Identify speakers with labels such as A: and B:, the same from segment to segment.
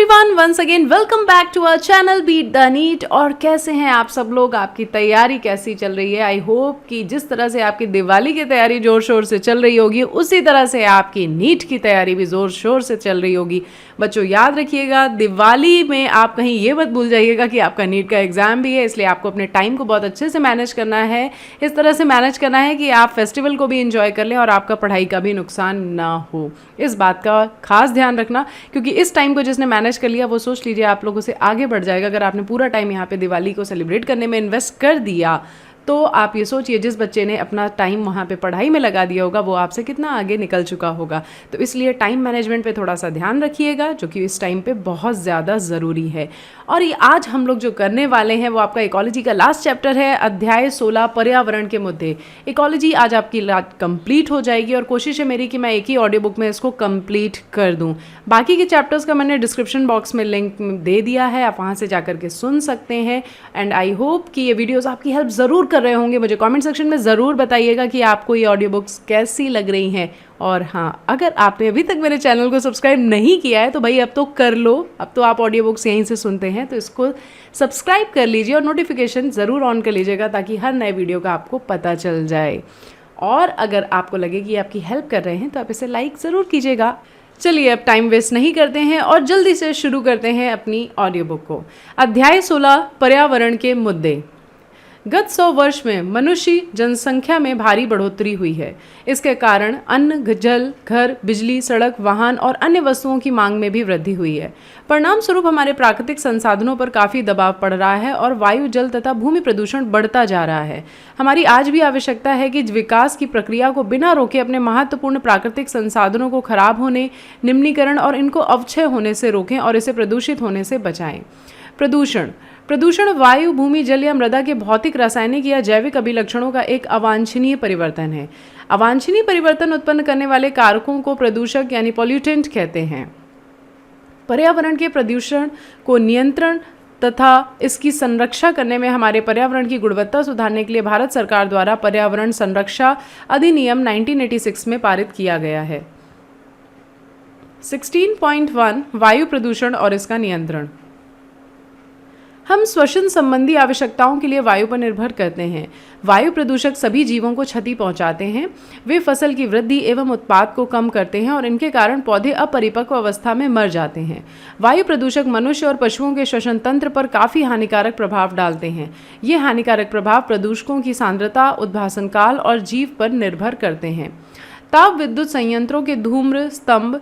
A: Everyone, once again welcome back to our channel beat the NEET. और कैसे हैं आप सब लोग? आपकी तैयारी कैसी चल रही है? आई होप कि जिस तरह से आपकी दिवाली की तैयारी जोर शोर से चल रही होगी उसी तरह से आपकी नीट की तैयारी भी जोर शोर से चल रही होगी। बच्चों याद रखिएगा, दिवाली में आप कहीं ये मत भूल जाइएगा कि आपका नीट का एग्जाम भी है, इसलिए आपको अपने टाइम को बहुत अच्छे से मैनेज करना है। इस तरह से मैनेज करना है कि आप फेस्टिवल को भी इंजॉय कर लें और आपका पढ़ाई का भी नुकसान ना हो। इस बात का खास ध्यान रखना, क्योंकि इस टाइम को जिसने मैनेज कर लिया वो सोच लीजिए आप लोगों से आगे बढ़ जाएगा। अगर आपने पूरा टाइम यहाँ पे दिवाली को सेलिब्रेट करने में इन्वेस्ट कर दिया तो आप ये सोचिए जिस बच्चे ने अपना टाइम वहाँ पे पढ़ाई में लगा दिया होगा वो आपसे कितना आगे निकल चुका होगा। तो इसलिए टाइम मैनेजमेंट पे थोड़ा सा ध्यान रखिएगा, जो कि इस टाइम पे बहुत ज़्यादा ज़रूरी है। और ये आज हम लोग जो करने वाले हैं वो आपका इकोलॉजी का लास्ट चैप्टर है, अध्याय 16 पर्यावरण के मुद्दे। इकोलॉजी आज आपकी कंप्लीट हो जाएगी और कोशिश है मेरी कि मैं एक ही ऑडियो बुक में इसको कंप्लीट कर दूं। बाकी के चैप्टर्स का मैंने डिस्क्रिप्शन बॉक्स में लिंक दे दिया है, आप वहाँ से जा करके सुन सकते हैं। एंड आई होप कि ये वीडियोज़ आपकी हेल्प ज़रूर कर रहे होंगे। मुझे कमेंट सेक्शन में ज़रूर बताइएगा कि आपको ये ऑडियो बुक्स कैसी लग रही हैं। और हाँ, अगर आपने अभी तक मेरे चैनल को सब्सक्राइब नहीं किया है तो भाई अब तो कर लो। अब तो आप ऑडियो बुक्स यहीं से सुनते हैं तो इसको सब्सक्राइब कर लीजिए और नोटिफिकेशन ज़रूर ऑन कर लीजिएगा ताकि हर नए वीडियो का आपको पता चल जाए। और अगर आपको लगे कि आपकी हेल्प कर रहे हैं तो आप इसे लाइक ज़रूर कीजिएगा। चलिए अब टाइम वेस्ट नहीं करते हैं और जल्दी से शुरू करते हैं अपनी ऑडियो बुक को। अध्याय 16 पर्यावरण के मुद्दे। गत 100 वर्ष में मनुष्य जनसंख्या में भारी बढ़ोतरी हुई है। इसके कारण अन्न, जल, घर, बिजली, सड़क, वाहन और अन्य वस्तुओं की मांग में भी वृद्धि हुई है। परिणाम स्वरूप हमारे प्राकृतिक संसाधनों पर काफ़ी दबाव पड़ रहा है और वायु, जल तथा भूमि प्रदूषण बढ़ता जा रहा है। हमारी आज भी आवश्यकता है कि विकास की प्रक्रिया को बिना रोके अपने महत्वपूर्ण प्राकृतिक संसाधनों को खराब होने, निम्नीकरण और इनको अवक्षय होने से रोकें और इसे प्रदूषित होने से बचाएं। प्रदूषण वायु, भूमि, जल या मृदा के भौतिक, रासायनिक या जैविक अभिलक्षणों का एक अवांछनीय परिवर्तन है। अवांछनीय परिवर्तन उत्पन्न करने वाले कारकों को प्रदूषक यानी पॉल्यूटेंट कहते हैं। पर्यावरण के प्रदूषण को नियंत्रण तथा इसकी संरक्षा करने में हमारे पर्यावरण की गुणवत्ता सुधारने के लिए भारत सरकार द्वारा पर्यावरण संरक्षा अधिनियम 1986 में पारित किया गया है। 16.1 वायु प्रदूषण और इसका नियंत्रण। हम श्वसन संबंधी आवश्यकताओं के लिए वायु पर निर्भर करते हैं। वायु प्रदूषक सभी जीवों को क्षति पहुंचाते हैं। वे फसल की वृद्धि एवं उत्पाद को कम करते हैं और इनके कारण पौधे अपरिपक्व अवस्था में मर जाते हैं। वायु प्रदूषक मनुष्य और पशुओं के श्वसन तंत्र पर काफ़ी हानिकारक प्रभाव डालते हैं। ये हानिकारक प्रभाव प्रदूषकों की सांद्रता, उद्भासन काल और जीव पर निर्भर करते हैं। ताप विद्युत संयंत्रों के धूम्र स्तंभ,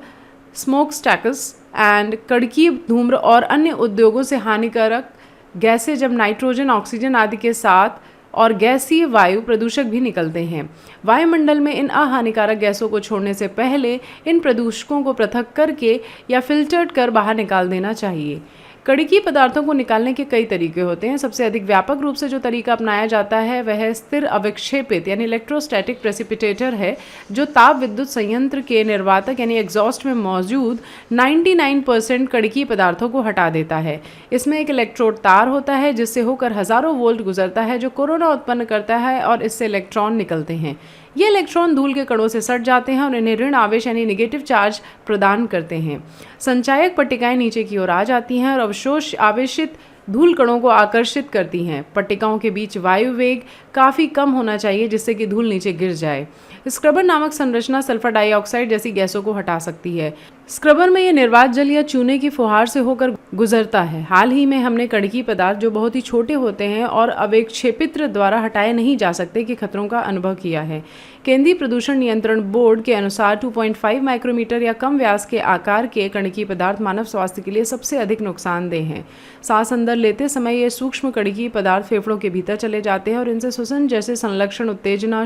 A: स्मोक स्टैक्स एंड कड़कीय धूम्र और अन्य उद्योगों से हानिकारक गैसें जब नाइट्रोजन, ऑक्सीजन आदि के साथ और गैसीय वायु प्रदूषक भी निकलते हैं। वायुमंडल में इन अहानिकारक गैसों को छोड़ने से पहले इन प्रदूषकों को पृथक करके या फिल्टर्ड कर बाहर निकाल देना चाहिए। कणिकीय पदार्थों को निकालने के कई तरीके होते हैं। सबसे अधिक व्यापक रूप से जो तरीका अपनाया जाता है वह स्थिर अविक्षेपित यानी इलेक्ट्रोस्टैटिक प्रेसिपिटेटर है, जो ताप विद्युत संयंत्र के निर्वातक यानी एग्जॉस्ट में मौजूद 99% कणिकीय पदार्थों को हटा देता है। इसमें एक इलेक्ट्रोड तार होता है जिससे होकर हजारों वोल्ट गुजरता है, जो कोरोना उत्पन्न करता है और इससे इलेक्ट्रॉन निकलते हैं। ये इलेक्ट्रॉन धूल के कणों से सट जाते हैं और इन्हें ऋण आवेश यानी नेगेटिव चार्ज प्रदान करते हैं। संचायक पट्टिकाएं नीचे की ओर आ जाती हैं और अवशोष आवेशित धूल कणों को आकर्षित करती हैं। पट्टिकाओं के बीच वायु वेग काफ़ी कम होना चाहिए जिससे कि धूल नीचे गिर जाए। स्क्रबर नामक संरचना सल्फर डाइऑक्साइड जैसी गैसों को हटा सकती है। स्क्रबर में यह निर्वात जल या चूने की फुहार से होकर गुजरता है। हाल ही में हमने कणिकीय पदार्थ जो बहुत ही छोटे होते हैं और अवेक्षेपित द्वारा हटाए नहीं जा सकते कि खतरों का अनुभव किया है। केंद्रीय प्रदूषण नियंत्रण बोर्ड के अनुसार 2.5 माइक्रोमीटर या कम व्यास के आकार के कणिकीय पदार्थ मानव स्वास्थ्य के लिए सबसे अधिक नुकसानदेह हैं। सांस अंदर लेते समय ये सूक्ष्म कणिकीय पदार्थ फेफड़ों के भीतर चले जाते हैं और इनसे श्वसन जैसे संलक्षण, उत्तेजना,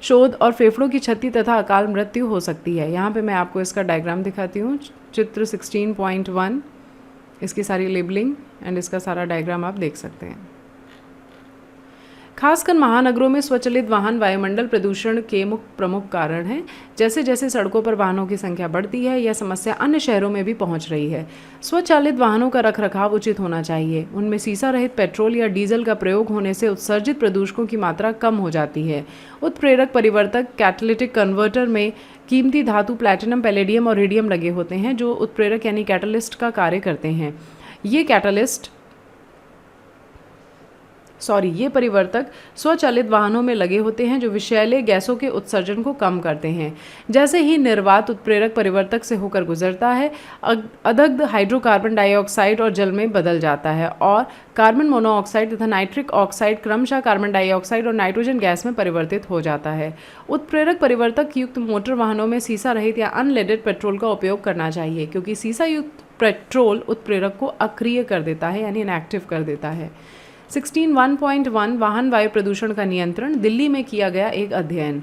A: शोध और फेफड़ों की क्षति तथा अकाल मृत्यु हो सकती है। यहाँ पे मैं आपको इसका डायग्राम दिखाती हूँ। चित्र 16.1, इसकी सारी लेबलिंग एंड इसका सारा डायग्राम आप देख सकते हैं। खासकर महानगरों में स्वचालित वाहन वायुमंडल प्रदूषण के मुख्य प्रमुख कारण हैं। जैसे जैसे सड़कों पर वाहनों की संख्या बढ़ती है, यह समस्या अन्य शहरों में भी पहुंच रही है। स्वचालित वाहनों का रखरखाव उचित होना चाहिए। उनमें सीसा रहित पेट्रोल या डीजल का प्रयोग होने से उत्सर्जित प्रदूषकों की मात्रा कम हो जाती है। उत्प्रेरक परिवर्तक कैटालिटिक कन्वर्टर में कीमती धातु प्लैटिनम, पैलेडियम और रेडियम लगे होते हैं, जो उत्प्रेरक यानी कैटलिस्ट का कार्य करते हैं। ये परिवर्तक स्वचालित वाहनों में लगे होते हैं, जो विषैले गैसों के उत्सर्जन को कम करते हैं। जैसे ही निर्वात उत्प्रेरक परिवर्तक से होकर गुजरता है, अदग्ध हाइड्रोकार्बन डाइऑक्साइड और जल में बदल जाता है और कार्बन मोनोऑक्साइड तथा नाइट्रिक ऑक्साइड क्रमशः कार्बन डाइऑक्साइड और नाइट्रोजन गैस में परिवर्तित हो जाता है। उत्प्रेरक परिवर्तक युक्त मोटर वाहनों में सीसा रहित या अनलेडेड पेट्रोल का उपयोग करना चाहिए, क्योंकि सीसा युक्त पेट्रोल उत्प्रेरक को अक्रिय कर देता है यानी इनएक्टिव कर देता है। 16.1 वाहन वायु प्रदूषण का नियंत्रण। दिल्ली में किया गया एक अध्ययन।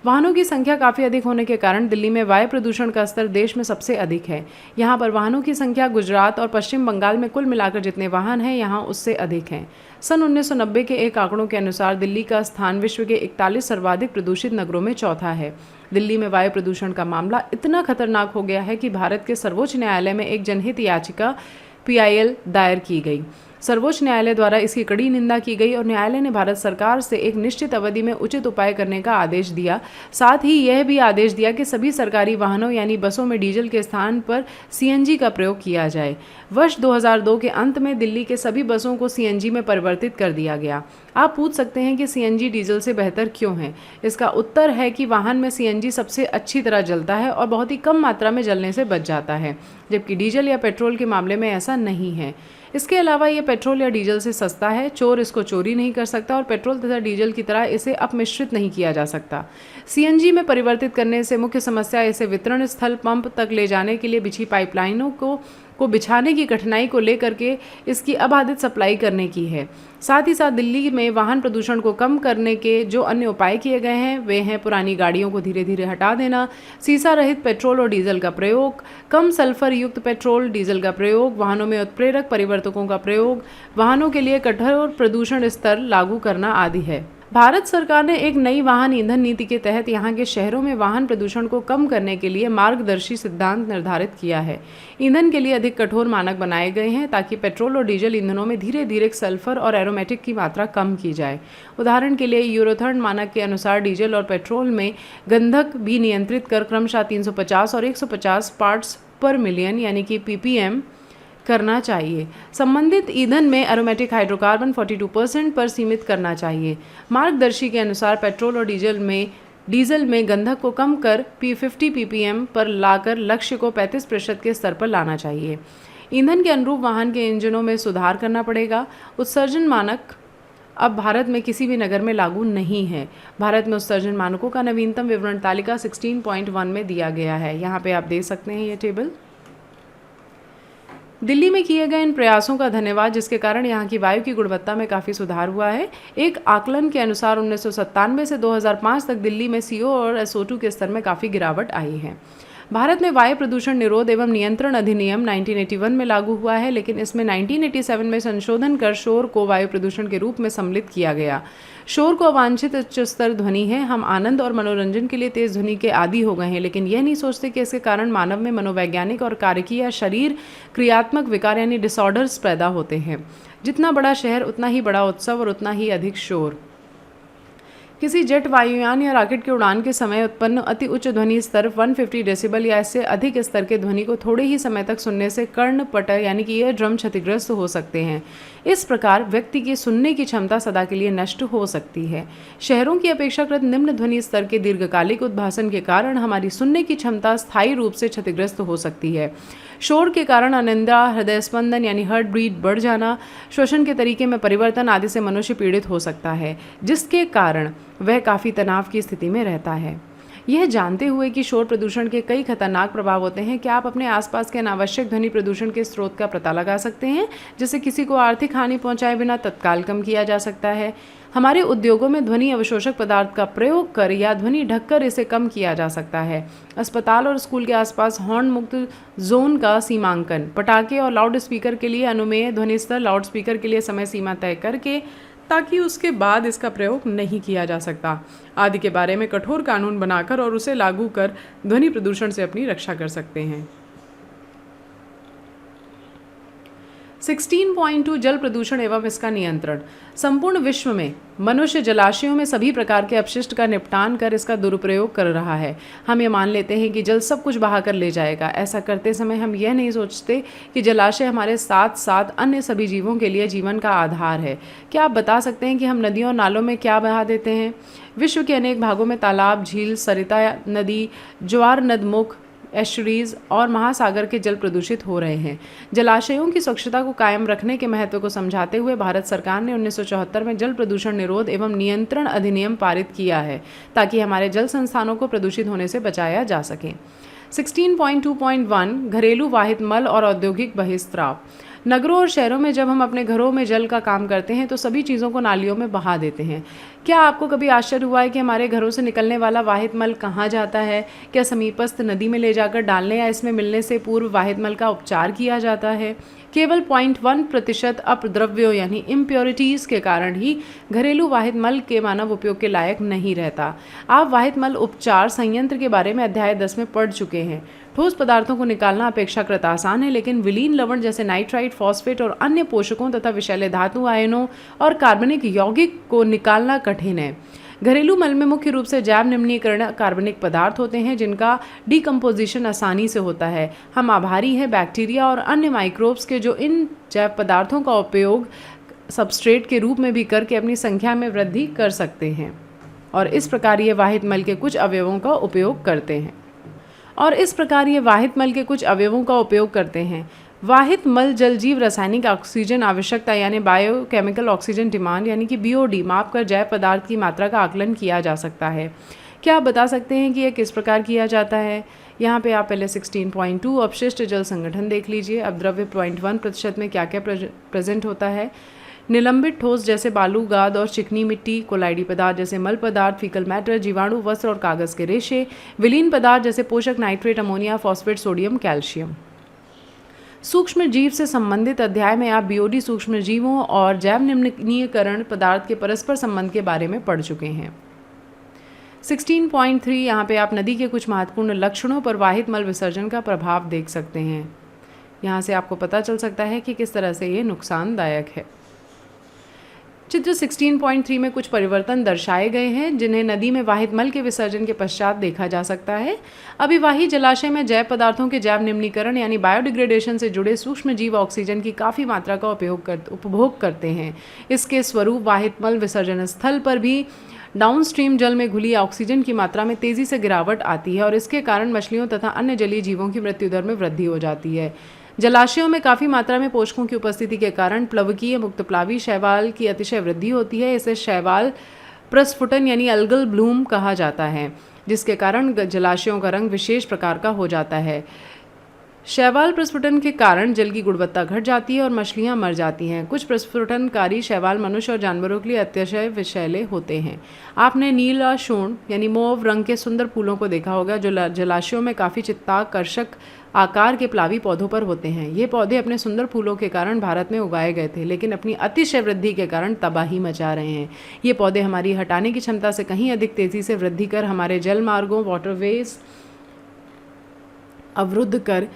A: वाहनों की संख्या काफ़ी अधिक होने के कारण दिल्ली में वायु प्रदूषण का स्तर देश में सबसे अधिक है। यहाँ पर वाहनों की संख्या गुजरात और पश्चिम बंगाल में कुल मिलाकर जितने वाहन हैं, यहाँ उससे अधिक हैं। सन 1990 के एक आंकड़ों के अनुसार दिल्ली का स्थान विश्व के 41 सर्वाधिक प्रदूषित नगरों में चौथा है। दिल्ली में वायु प्रदूषण का मामला इतना खतरनाक हो गया है कि भारत के सर्वोच्च न्यायालय में एक जनहित याचिका PIL दायर की गई। सर्वोच्च न्यायालय द्वारा इसकी कड़ी निंदा की गई और न्यायालय ने भारत सरकार से एक निश्चित अवधि में उचित उपाय करने का आदेश दिया। साथ ही यह भी आदेश दिया कि सभी सरकारी वाहनों यानी बसों में डीजल के स्थान पर CNG का प्रयोग किया जाए। वर्ष 2002 के अंत में दिल्ली के सभी बसों को CNG में परिवर्तित कर दिया गया। आप पूछ सकते हैं कि CNG डीजल से बेहतर क्यों है? इसका उत्तर है कि वाहन में CNG सबसे अच्छी तरह जलता है और बहुत ही कम मात्रा में जलने से बच जाता है, जबकि डीजल या पेट्रोल के मामले में ऐसा नहीं है। इसके अलावा यह पेट्रोल या डीजल से सस्ता है, चोर इसको चोरी नहीं कर सकता और पेट्रोल तथा डीजल की तरह इसे अपमिश्रित नहीं किया जा सकता। CNG में परिवर्तित करने से मुख्य समस्या इसे वितरण स्थल पंप तक ले जाने के लिए बिछी पाइपलाइनों को बिछाने की कठिनाई को लेकर के इसकी अबाधित सप्लाई करने की है। साथ ही साथ दिल्ली में वाहन प्रदूषण को कम करने के जो अन्य उपाय किए गए हैं वे हैं पुरानी गाड़ियों को धीरे धीरे हटा देना, सीसा रहित पेट्रोल और डीजल का प्रयोग, कम सल्फर युक्त पेट्रोल डीजल का प्रयोग, वाहनों में उत्प्रेरक परिवर्तकों का प्रयोग, वाहनों के लिए कठोर प्रदूषण स्तर लागू करना आदि है। भारत सरकार ने एक नई वाहन ईंधन नीति के तहत यहाँ के शहरों में वाहन प्रदूषण को कम करने के लिए मार्गदर्शी सिद्धांत निर्धारित किया है। ईंधन के लिए अधिक कठोर मानक बनाए गए हैं ताकि पेट्रोल और डीजल ईंधनों में धीरे धीरे सल्फर और एरोमेटिक की मात्रा कम की जाए। उदाहरण के लिए यूरोथर्न मानक के अनुसार डीजल और पेट्रोल में गंधक भी नियंत्रित कर क्रमशः 350 और 150 पार्ट्स पर मिलियन यानी कि ppm करना चाहिए। संबंधित ईंधन में एरोमेटिक हाइड्रोकार्बन 42% पर सीमित करना चाहिए। मार्गदर्शी के अनुसार पेट्रोल और डीजल में गंधक को कम कर 50 ppm पर लाकर लक्ष्य को 35% के स्तर पर लाना चाहिए। ईंधन के अनुरूप वाहन के इंजनों में सुधार करना पड़ेगा। उत्सर्जन मानक अब भारत में किसी भी नगर में लागू नहीं है। भारत में उत्सर्जन मानकों का नवीनतम विवरण तालिका 16.1 में दिया गया है। यहाँ पे आप देख सकते हैं ये टेबल। दिल्ली में किए गए इन प्रयासों का धन्यवाद, जिसके कारण यहाँ की वायु की गुणवत्ता में काफ़ी सुधार हुआ है। एक आकलन के अनुसार 1997 से 2005 तक दिल्ली में CO और SO2 के स्तर में काफ़ी गिरावट आई है। भारत में वायु प्रदूषण निरोध एवं नियंत्रण अधिनियम 1981 में लागू हुआ है, लेकिन इसमें 1987 में संशोधन कर शोर को वायु प्रदूषण के रूप में सम्मिलित किया गया। शोर को अवांछित उच्च स्तर ध्वनि है। हम आनंद और मनोरंजन के लिए तेज ध्वनि के आदी हो गए हैं, लेकिन यह नहीं सोचते कि इसके कारण मानव में मनोवैज्ञानिक और कार्यकीय या शरीर क्रियात्मक विकार यानी डिसऑर्डर्स पैदा होते हैं। जितना बड़ा शहर उतना ही बड़ा उत्सव और उतना ही अधिक शोर। किसी जेट वायुयान या रॉकेट की उड़ान के समय उत्पन्न अति उच्च ध्वनि स्तर 150 डेसिबल या इससे अधिक स्तर के ध्वनि को थोड़े ही समय तक सुनने से कर्णपट यानी कि ईयर ड्रम क्षतिग्रस्त हो सकते हैं। इस प्रकार व्यक्ति की सुनने की क्षमता सदा के लिए नष्ट हो सकती है। शहरों की अपेक्षाकृत निम्न ध्वनि स्तर के दीर्घकालिक उद्भासन के कारण हमारी सुनने की क्षमता स्थायी रूप से क्षतिग्रस्त हो सकती है। शोर के कारण अनिद्रा, हृदय स्पंदन यानी हार्ट बीट बढ़ जाना, श्वसन के तरीके में परिवर्तन आदि से मनुष्य पीड़ित हो सकता है, जिसके कारण वह काफ़ी तनाव की स्थिति में रहता है। यह जानते हुए कि शोर प्रदूषण के कई खतरनाक प्रभाव होते हैं, क्या आप अपने आसपास के अनावश्यक ध्वनि प्रदूषण के स्रोत का पता लगा सकते हैं, जिससे किसी को आर्थिक हानि पहुंचाए बिना तत्काल कम किया जा सकता है। हमारे उद्योगों में ध्वनि अवशोषक पदार्थ का प्रयोग कर या ध्वनि ढककर इसे कम किया जा सकता है। अस्पताल और स्कूल के आसपास हॉर्न मुक्त जोन का सीमांकन, पटाखे और लाउड स्पीकर के लिए अनुमेय ध्वनि स्तर, लाउड स्पीकर के लिए समय सीमा तय करके ताकि उसके बाद इसका प्रयोग नहीं किया जा सकता आदि के बारे में कठोर कानून बनाकर और उसे लागू कर ध्वनि प्रदूषण से अपनी रक्षा कर सकते हैं। 16.2 जल प्रदूषण एवं इसका नियंत्रण। संपूर्ण विश्व में मनुष्य जलाशयों में सभी प्रकार के अपशिष्ट का निपटान कर इसका दुरुपयोग कर रहा है। हम ये मान लेते हैं कि जल सब कुछ बहा कर ले जाएगा। ऐसा करते समय हम यह नहीं सोचते कि जलाशय हमारे साथ साथ अन्य सभी जीवों के लिए जीवन का आधार है। क्या आप बता सकते हैं कि हम नदियों और नालों में क्या बहा देते हैं? विश्व के अनेक भागों में तालाब, झील, सरिता नदी, ज्वार नदमुख, एस्चुरीज और महासागर के जल प्रदूषित हो रहे हैं। जलाशयों की स्वच्छता को कायम रखने के महत्व को समझाते हुए भारत सरकार ने 1974 में जल प्रदूषण निरोध एवं नियंत्रण अधिनियम पारित किया है ताकि हमारे जल संस्थानों को प्रदूषित होने से बचाया जा सके। 16.2.1 घरेलू वाहित मल और औद्योगिक बहिस्त्राव। नगरों और शहरों में जब हम अपने घरों में जल का काम करते हैं तो सभी चीज़ों को नालियों में बहा देते हैं। क्या आपको कभी आश्चर्य हुआ है कि हमारे घरों से निकलने वाला वाहित मल कहाँ जाता है? क्या समीपस्थ नदी में ले जाकर डालने या इसमें मिलने से पूर्व वाहित मल का उपचार किया जाता है? केवल 0.1% अपद्रव्यों यानी इम्प्योरिटीज़ के कारण ही घरेलू वाहित मल के मानव उपयोग के लायक नहीं रहता। आप वाहित मल उपचार संयंत्र के बारे में अध्याय 10 में पढ़ चुके हैं। ठोस पदार्थों को निकालना अपेक्षाकृत आसान है, लेकिन विलीन लवण जैसे नाइट्राइट, फॉस्फेट और अन्य पोषकों तथा विषैले धातु आयनों और कार्बनिक यौगिक को निकालना कठिन है। घरेलू मल में मुख्य रूप से जैव निम्नीकरण कार्बनिक पदार्थ होते हैं जिनका डिकम्पोजिशन आसानी से होता है। हम आभारी हैं बैक्टीरिया और अन्य माइक्रोब्स के जो इन जैव पदार्थों का उपयोग सबस्ट्रेट के रूप में भी करके अपनी संख्या में वृद्धि कर सकते हैं और इस प्रकार ये वाहित मल के कुछ अवयवों का उपयोग करते हैं। वाहित मल जल जीव रासायनिक ऑक्सीजन आवश्यकता यानी बायोकेमिकल ऑक्सीजन डिमांड यानी कि BOD माप कर जैव पदार्थ की मात्रा का आकलन किया जा सकता है। क्या आप बता सकते हैं कि यह किस प्रकार किया जाता है? यहाँ पे आप पहले 16.2 अपशिष्ट जल संगठन देख लीजिए। अब द्रव्य 0.1% में क्या क्या प्रेजेंट होता है? निलंबित ठोस जैसे बालू, गाद और चिकनी मिट्टी, कोलाइडी पदार्थ जैसे मल पदार्थ, फीकल मैटर, जीवाणु, वस्त्र और कागज के रेशे, विलीन पदार्थ जैसे पोषक nitrate, ammonia, phosphate, sodium, calcium. सूक्ष्म जीव से संबंधित अध्याय में आप BOD सूक्ष्म जीवों और जैव निम्नीकरण पदार्थ के परस्पर संबंध के बारे में पढ़ चुके हैं। 16.3 यहाँ पे आप नदी के कुछ महत्वपूर्ण लक्षणों पर वाहित मल विसर्जन का प्रभाव देख सकते हैं। यहाँ से आपको पता चल सकता है कि किस तरह से ये नुकसानदायक है। चित्र 16.3 में कुछ परिवर्तन दर्शाए गए हैं जिन्हें नदी में वाहित मल के विसर्जन के पश्चात देखा जा सकता है। अभिवाही जलाशय में जैव पदार्थों के जैव निम्नीकरण यानी बायोडिग्रेडेशन से जुड़े सूक्ष्म जीव ऑक्सीजन की काफ़ी मात्रा का उपभोग करते हैं। इसके स्वरूप वाहित मल विसर्जन स्थल पर भी डाउनस्ट्रीम जल में घुली ऑक्सीजन की मात्रा में तेज़ी से गिरावट आती है और इसके कारण मछलियों तथा अन्य जलीय जीवों की मृत्यु दर में वृद्धि हो जाती है। जलाशयों में काफ़ी मात्रा में पोषकों की उपस्थिति के कारण प्लवकीय मुक्तप्लावी शैवाल की अतिशय वृद्धि होती है। इसे शैवाल प्रस्फुटन यानी अल्गल ब्लूम कहा जाता है, जिसके कारण जलाशयों का रंग विशेष प्रकार का हो जाता है। शैवाल प्रस्फुटन के कारण जल की गुणवत्ता घट जाती है और मछलियां मर जाती हैं। कुछ प्रस्फुटनकारी शैवाल मनुष्य और जानवरों के लिए अतिशय विषैले होते हैं। आपने नीला शोण यानी मोव रंग के सुंदर फूलों को देखा होगा जो जलाशयों में काफ़ी चित्ताकर्षक आकार के प्लावी पौधों पर होते हैं। ये पौधे अपने सुंदर फूलों के कारण भारत में उगाए गए थे, लेकिन अपनी अतिशय वृद्धि के कारण तबाही मचा रहे हैं। ये पौधे हमारी हटाने की क्षमता से कहीं अधिक तेज़ी से वृद्धि कर हमारे जल मार्गों वाटरवेज अवरुद्ध कर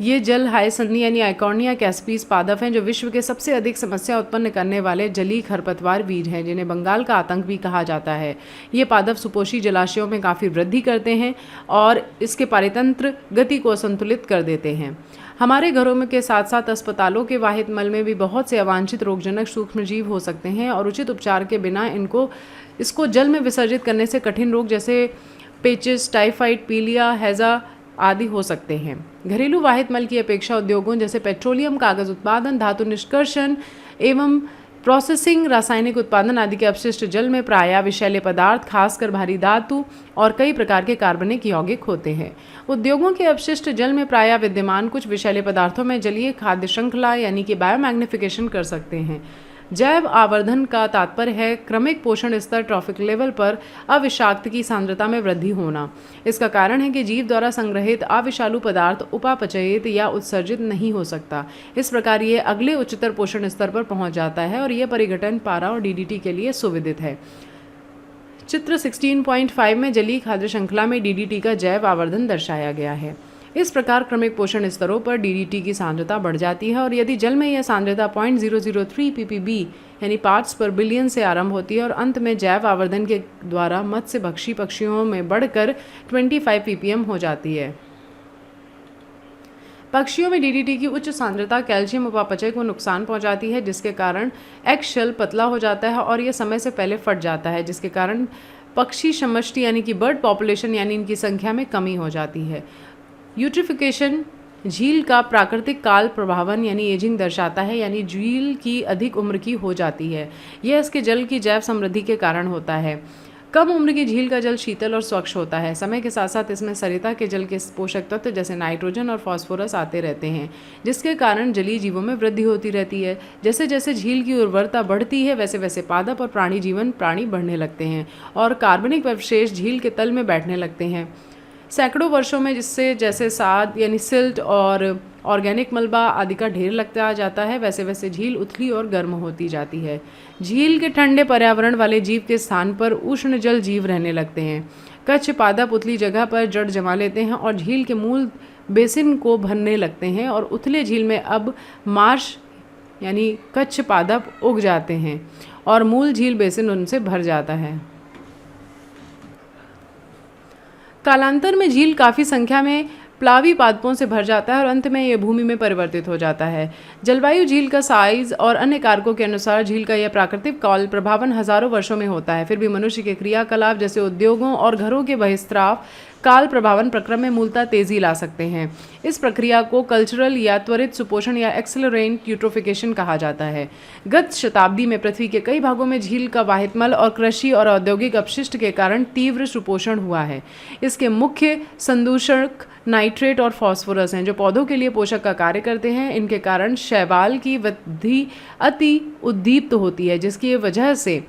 A: ये जल हायसंधी यानी आइकॉर्निया कैस्पीज पादप हैं जो विश्व के सबसे अधिक समस्या उत्पन्न करने वाले जलीय खरपतवार बीज हैं, जिन्हें बंगाल का आतंक भी कहा जाता है। ये पादप सुपोषी जलाशयों में काफ़ी वृद्धि करते हैं और इसके पारितंत्र गति को असंतुलित कर देते हैं। हमारे घरों में के साथ साथ अस्पतालों के वाहित मल में भी बहुत से अवांछित रोगजनक सूक्ष्म जीव हो सकते हैं और उचित उपचार के बिना इसको जल में विसर्जित करने से कठिन रोग जैसे पेचिस, टाइफाइड, पीलिया, हैजा आदि हो सकते हैं। घरेलू वाहित मल की अपेक्षा उद्योगों जैसे पेट्रोलियम, कागज उत्पादन, धातु निष्कर्षण एवं प्रोसेसिंग, रासायनिक उत्पादन आदि के अपशिष्ट जल में प्रायः विषैले पदार्थ, खासकर भारी धातु और कई प्रकार के कार्बनिक यौगिक होते हैं। उद्योगों के अपशिष्ट जल में प्रायः विद्यमान कुछ विषैले पदार्थों में जलीय खाद्य श्रृंखला यानी कि बायोमैग्निफिकेशन कर सकते हैं। जैव आवर्धन का तात्पर्य है क्रमिक पोषण स्तर ट्रॉफिक लेवल पर अविषाक्त की सांद्रता में वृद्धि होना। इसका कारण है कि जीव द्वारा संग्रहित अविषालु पदार्थ उपापचयित या उत्सर्जित नहीं हो सकता। इस प्रकार ये अगले उच्चतर पोषण स्तर पर पहुंच जाता है और यह परिघटन पारा और डीडीटी के लिए सुविदित है। चित्र 16.5 में जलीय खाद्य श्रृंखला में डीडीटी का जैव आवर्धन दर्शाया गया है। इस प्रकार क्रमिक पोषण स्तरों पर डीडीटी की सांद्रता बढ़ जाती है और यदि जल में यह सांद्रता 0.003 ppb यानी पार्ट्स पर बिलियन से आरंभ होती है और अंत में जैव आवर्धन के द्वारा मत्स्य भक्षी पक्षियों में बढ़कर 25 ppm हो जाती है। पक्षियों में डीडीटी की उच्च सांद्रता कैल्शियम उपापचय को नुकसान पहुंचाती है, जिसके कारण एग शेल पतला हो जाता है और यह समय से पहले फट जाता है, जिसके कारण पक्षी समष्टि यानी कि बर्ड पॉपुलेशन यानी इनकी संख्या में कमी हो जाती है। यूट्रिफिकेशन झील का प्राकृतिक काल प्रभावन यानी एजिंग दर्शाता है, यानी झील की अधिक उम्र की हो जाती है। यह इसके जल की जैव समृद्धि के कारण होता है। कम उम्र की झील का जल शीतल और स्वच्छ होता है। समय के साथ साथ इसमें सरिता के जल के पोषक तत्व जैसे नाइट्रोजन और फास्फोरस आते रहते हैं, जिसके कारण जलीय जीवों में वृद्धि होती रहती है। जैसे जैसे झील की उर्वरता बढ़ती है वैसे वैसे पादप और प्राणी बढ़ने लगते हैं और कार्बनिक अवशेष झील के तल में बैठने लगते हैं। सैकड़ों वर्षों में जिससे जैसे साद यानी सिल्ट और ऑर्गेनिक मलबा आदि का ढेर लगता जाता है, वैसे वैसे झील उथली और गर्म होती जाती है। झील के ठंडे पर्यावरण वाले जीव के स्थान पर उष्ण जल जीव रहने लगते हैं। कच्छ पादप उथली जगह पर जड़ जमा लेते हैं और झील के मूल बेसिन को भरने लगते हैं और उथले झील में अब मार्श यानी कच्छ पादप उग जाते हैं और मूल झील बेसिन उनसे भर जाता है। कालांतर में झील काफ़ी संख्या में प्लावी पादपों से भर जाता है और अंत में यह भूमि में परिवर्तित हो जाता है। जलवायु, झील का साइज और अन्य कारकों के अनुसार झील का यह प्राकृतिक काल प्रभावन हजारों वर्षों में होता है। फिर भी मनुष्य के क्रियाकलाप जैसे उद्योगों और घरों के बहिस्त्राव काल प्रभावन प्रक्रम में मूलतः तेजी ला सकते हैं। इस प्रक्रिया को कल्चरल या त्वरित सुपोषण या एक्सेलरेंट यूट्रोफिकेशन कहा जाता है। गत शताब्दी में पृथ्वी के कई भागों में झील का वाहितमल और कृषि और औद्योगिक अपशिष्ट के कारण तीव्र सुपोषण हुआ है। इसके मुख्य संदूषक नाइट्रेट और फास्फोरस हैं, जो पौधों के लिए पोषक का कार्य करते हैं। इनके कारण शैवाल की वृद्धि अति उद्दीप्त होती है, जिसकी वजह से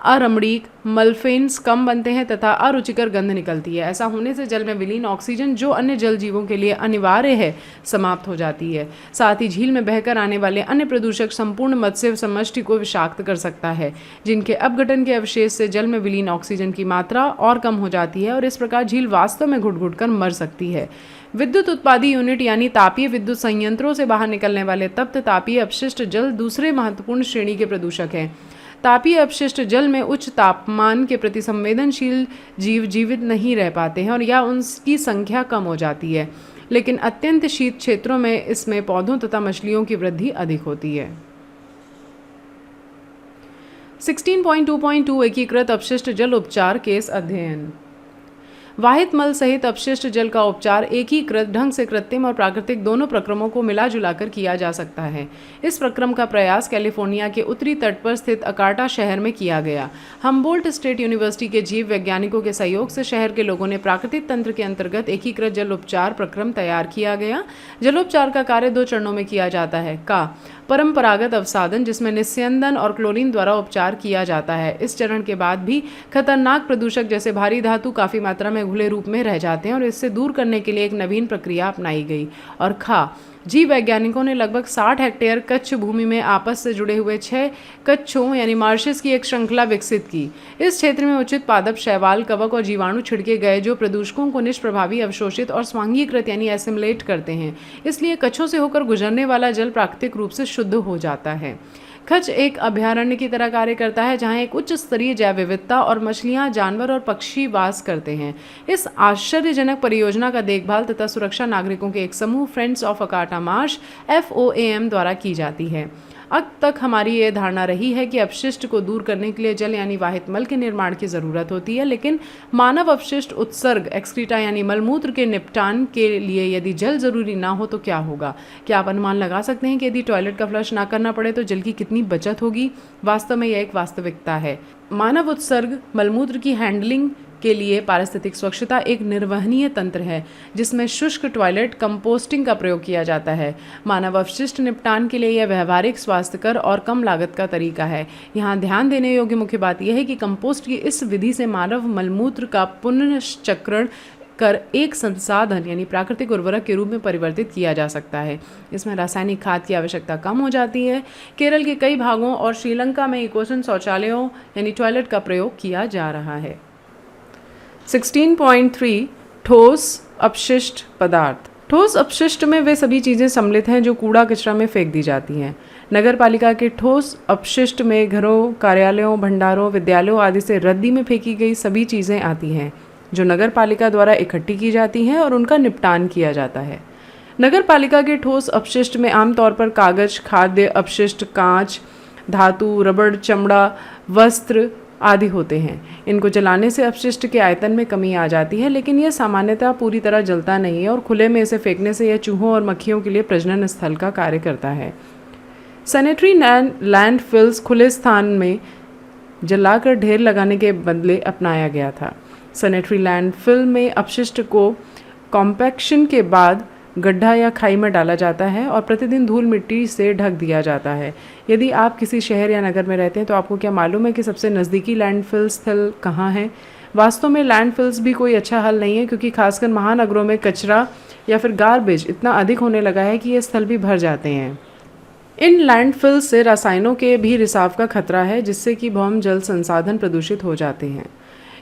A: अरमणीक मल्फेन्स कम बनते हैं तथा अरुचिकर गंध निकलती है। ऐसा होने से जल में विलीन ऑक्सीजन, जो अन्य जल जीवों के लिए अनिवार्य है, समाप्त हो जाती है। साथ ही झील में बहकर आने वाले अन्य प्रदूषक संपूर्ण मत्स्य समष्टि को विषाक्त कर सकता है, जिनके अपघटन के अवशेष से जल में विलीन ऑक्सीजन की मात्रा और कम हो जाती है और इस प्रकार झील वास्तव में घुट घुट कर मर सकती है। विद्युत उत्पादी यूनिट यानी तापीय विद्युत संयंत्रों से बाहर निकलने वाले तप्त तापीय अपशिष्ट जल दूसरे महत्वपूर्ण श्रेणी के प्रदूषक हैं। तापीय अपशिष्ट जल में उच्च तापमान के प्रति संवेदनशील जीव जीवित नहीं रह पाते हैं और या उनकी संख्या कम हो जाती है, लेकिन अत्यंत शीत क्षेत्रों में इसमें पौधों तथा मछलियों की वृद्धि अधिक होती है। 16.2.2 एकीकृत अपशिष्ट जल उपचार केस अध्ययन। वाहित मल सहित अपशिष्ट जल का उपचार एकीकृत ढंग से कृत्रिम और प्राकृतिक दोनों प्रक्रमों को मिला जुलाकर किया जा सकता है। इस प्रक्रम का प्रयास कैलिफोर्निया के उत्तरी तट पर स्थित अकाटा शहर में किया गया। हम्बोल्ट स्टेट यूनिवर्सिटी के जीव वैज्ञानिकों के सहयोग से शहर के लोगों ने प्राकृतिक तंत्र के अंतर्गत एकीकृत जल उपचार प्रक्रम तैयार किया गया। जलोपचार का कार्य 2 चरणों में किया जाता है। परंपरागत अवसादन, जिसमें निस्यंदन और क्लोरीन द्वारा उपचार किया जाता है। इस चरण के बाद भी खतरनाक प्रदूषक जैसे भारी धातु काफी मात्रा में घुले रूप में रह जाते हैं और इससे दूर करने के लिए एक नवीन प्रक्रिया अपनाई गई। और जीव वैज्ञानिकों ने लगभग 60 हेक्टेयर कच्छ भूमि में आपस से जुड़े हुए 6 कच्छों यानी मार्शेस की एक श्रृंखला विकसित की। इस क्षेत्र में उचित पादप, शैवाल, कवक और जीवाणु छिड़के गए, जो प्रदूषकों को निष्प्रभावी अवशोषित और स्वांगीकृत यानी एसिमुलेट करते हैं। इसलिए कच्छों से होकर गुजरने वाला जल प्राकृतिक रूप से शुद्ध हो जाता है। कच्छ एक अभयारण्य की तरह कार्य करता है, जहां एक उच्च स्तरीय जैव विविधता और मछलियां, जानवर और पक्षी वास करते हैं। इस आश्चर्यजनक परियोजना का देखभाल तथा सुरक्षा नागरिकों के एक समूह फ्रेंड्स ऑफ अकाटा मार्श FOAM द्वारा की जाती है। अब तक हमारी ये धारणा रही है कि अपशिष्ट को दूर करने के लिए जल यानी वाहित मल के निर्माण की ज़रूरत होती है, लेकिन मानव अपशिष्ट उत्सर्ग एक्सक्रीटा यानी मलमूत्र के निपटान के लिए यदि जल जरूरी ना हो तो क्या होगा? क्या आप अनुमान लगा सकते हैं कि यदि टॉयलेट का फ्लश ना करना पड़े तो जल की कितनी बचत होगी? वास्तव में यह एक वास्तविकता है। मानव उत्सर्ग मलमूत्र की हैंडलिंग के लिए पारिस्थितिक स्वच्छता एक निर्वहनीय तंत्र है जिसमें शुष्क टॉयलेट कंपोस्टिंग का प्रयोग किया जाता है। मानव अपशिष्ट निपटान के लिए यह व्यवहारिक, स्वास्थ्यकर और कम लागत का तरीका है। यहाँ ध्यान देने योग्य मुख्य बात यह है कि कंपोस्ट की इस विधि से मानव मलमूत्र का पुनश्चक्रण कर एक संसाधन यानी प्राकृतिक उर्वरक के रूप में परिवर्तित किया जा सकता है। इसमें रासायनिक खाद की आवश्यकता कम हो जाती है। केरल के कई भागों और श्रीलंका में इकोसन शौचालयों यानी टॉयलेट का प्रयोग किया जा रहा है। 16.3 ठोस अपशिष्ट पदार्थ। ठोस अपशिष्ट में वे सभी चीज़ें सम्मिलित हैं जो कूड़ा कचरा में फेंक दी जाती हैं। नगर पालिका के ठोस अपशिष्ट में घरों, कार्यालयों, भंडारों, विद्यालयों आदि से रद्दी में फेंकी गई सभी चीज़ें आती हैं जो नगर पालिका द्वारा इकट्ठी की जाती हैं और उनका निपटान किया जाता है। नगर पालिका के ठोस अपशिष्ट में आमतौर पर कागज, खाद्य अपशिष्ट, कांच, धातु, रबड़, चमड़ा, वस्त्र आदि होते हैं। इनको जलाने से अपशिष्ट के आयतन में कमी आ जाती है, लेकिन यह सामान्यतः पूरी तरह जलता नहीं है और खुले में इसे फेंकने से यह चूहों और मक्खियों के लिए प्रजनन स्थल का कार्य करता है। सैनिटरी लैंडफिल्स खुले स्थान में जलाकर ढेर लगाने के बदले अपनाया गया था। सैनिटरी लैंडफिल में अपशिष्ट को कॉम्पैक्शन के बाद गड्ढा या खाई में डाला जाता है और प्रतिदिन धूल मिट्टी से ढक दिया जाता है। यदि आप किसी शहर या नगर में रहते हैं तो आपको क्या मालूम है कि सबसे नज़दीकी लैंडफिल स्थल कहाँ है? वास्तव में लैंडफिल्स भी कोई अच्छा हल नहीं है, क्योंकि खासकर महानगरों में कचरा या फिर गार्बेज इतना अधिक होने लगा है कि ये स्थल भी भर जाते हैं। इन लैंडफिल्स से रसायनों के भी रिसाव का खतरा है, जिससे कि भौम जल संसाधन प्रदूषित हो जाते हैं।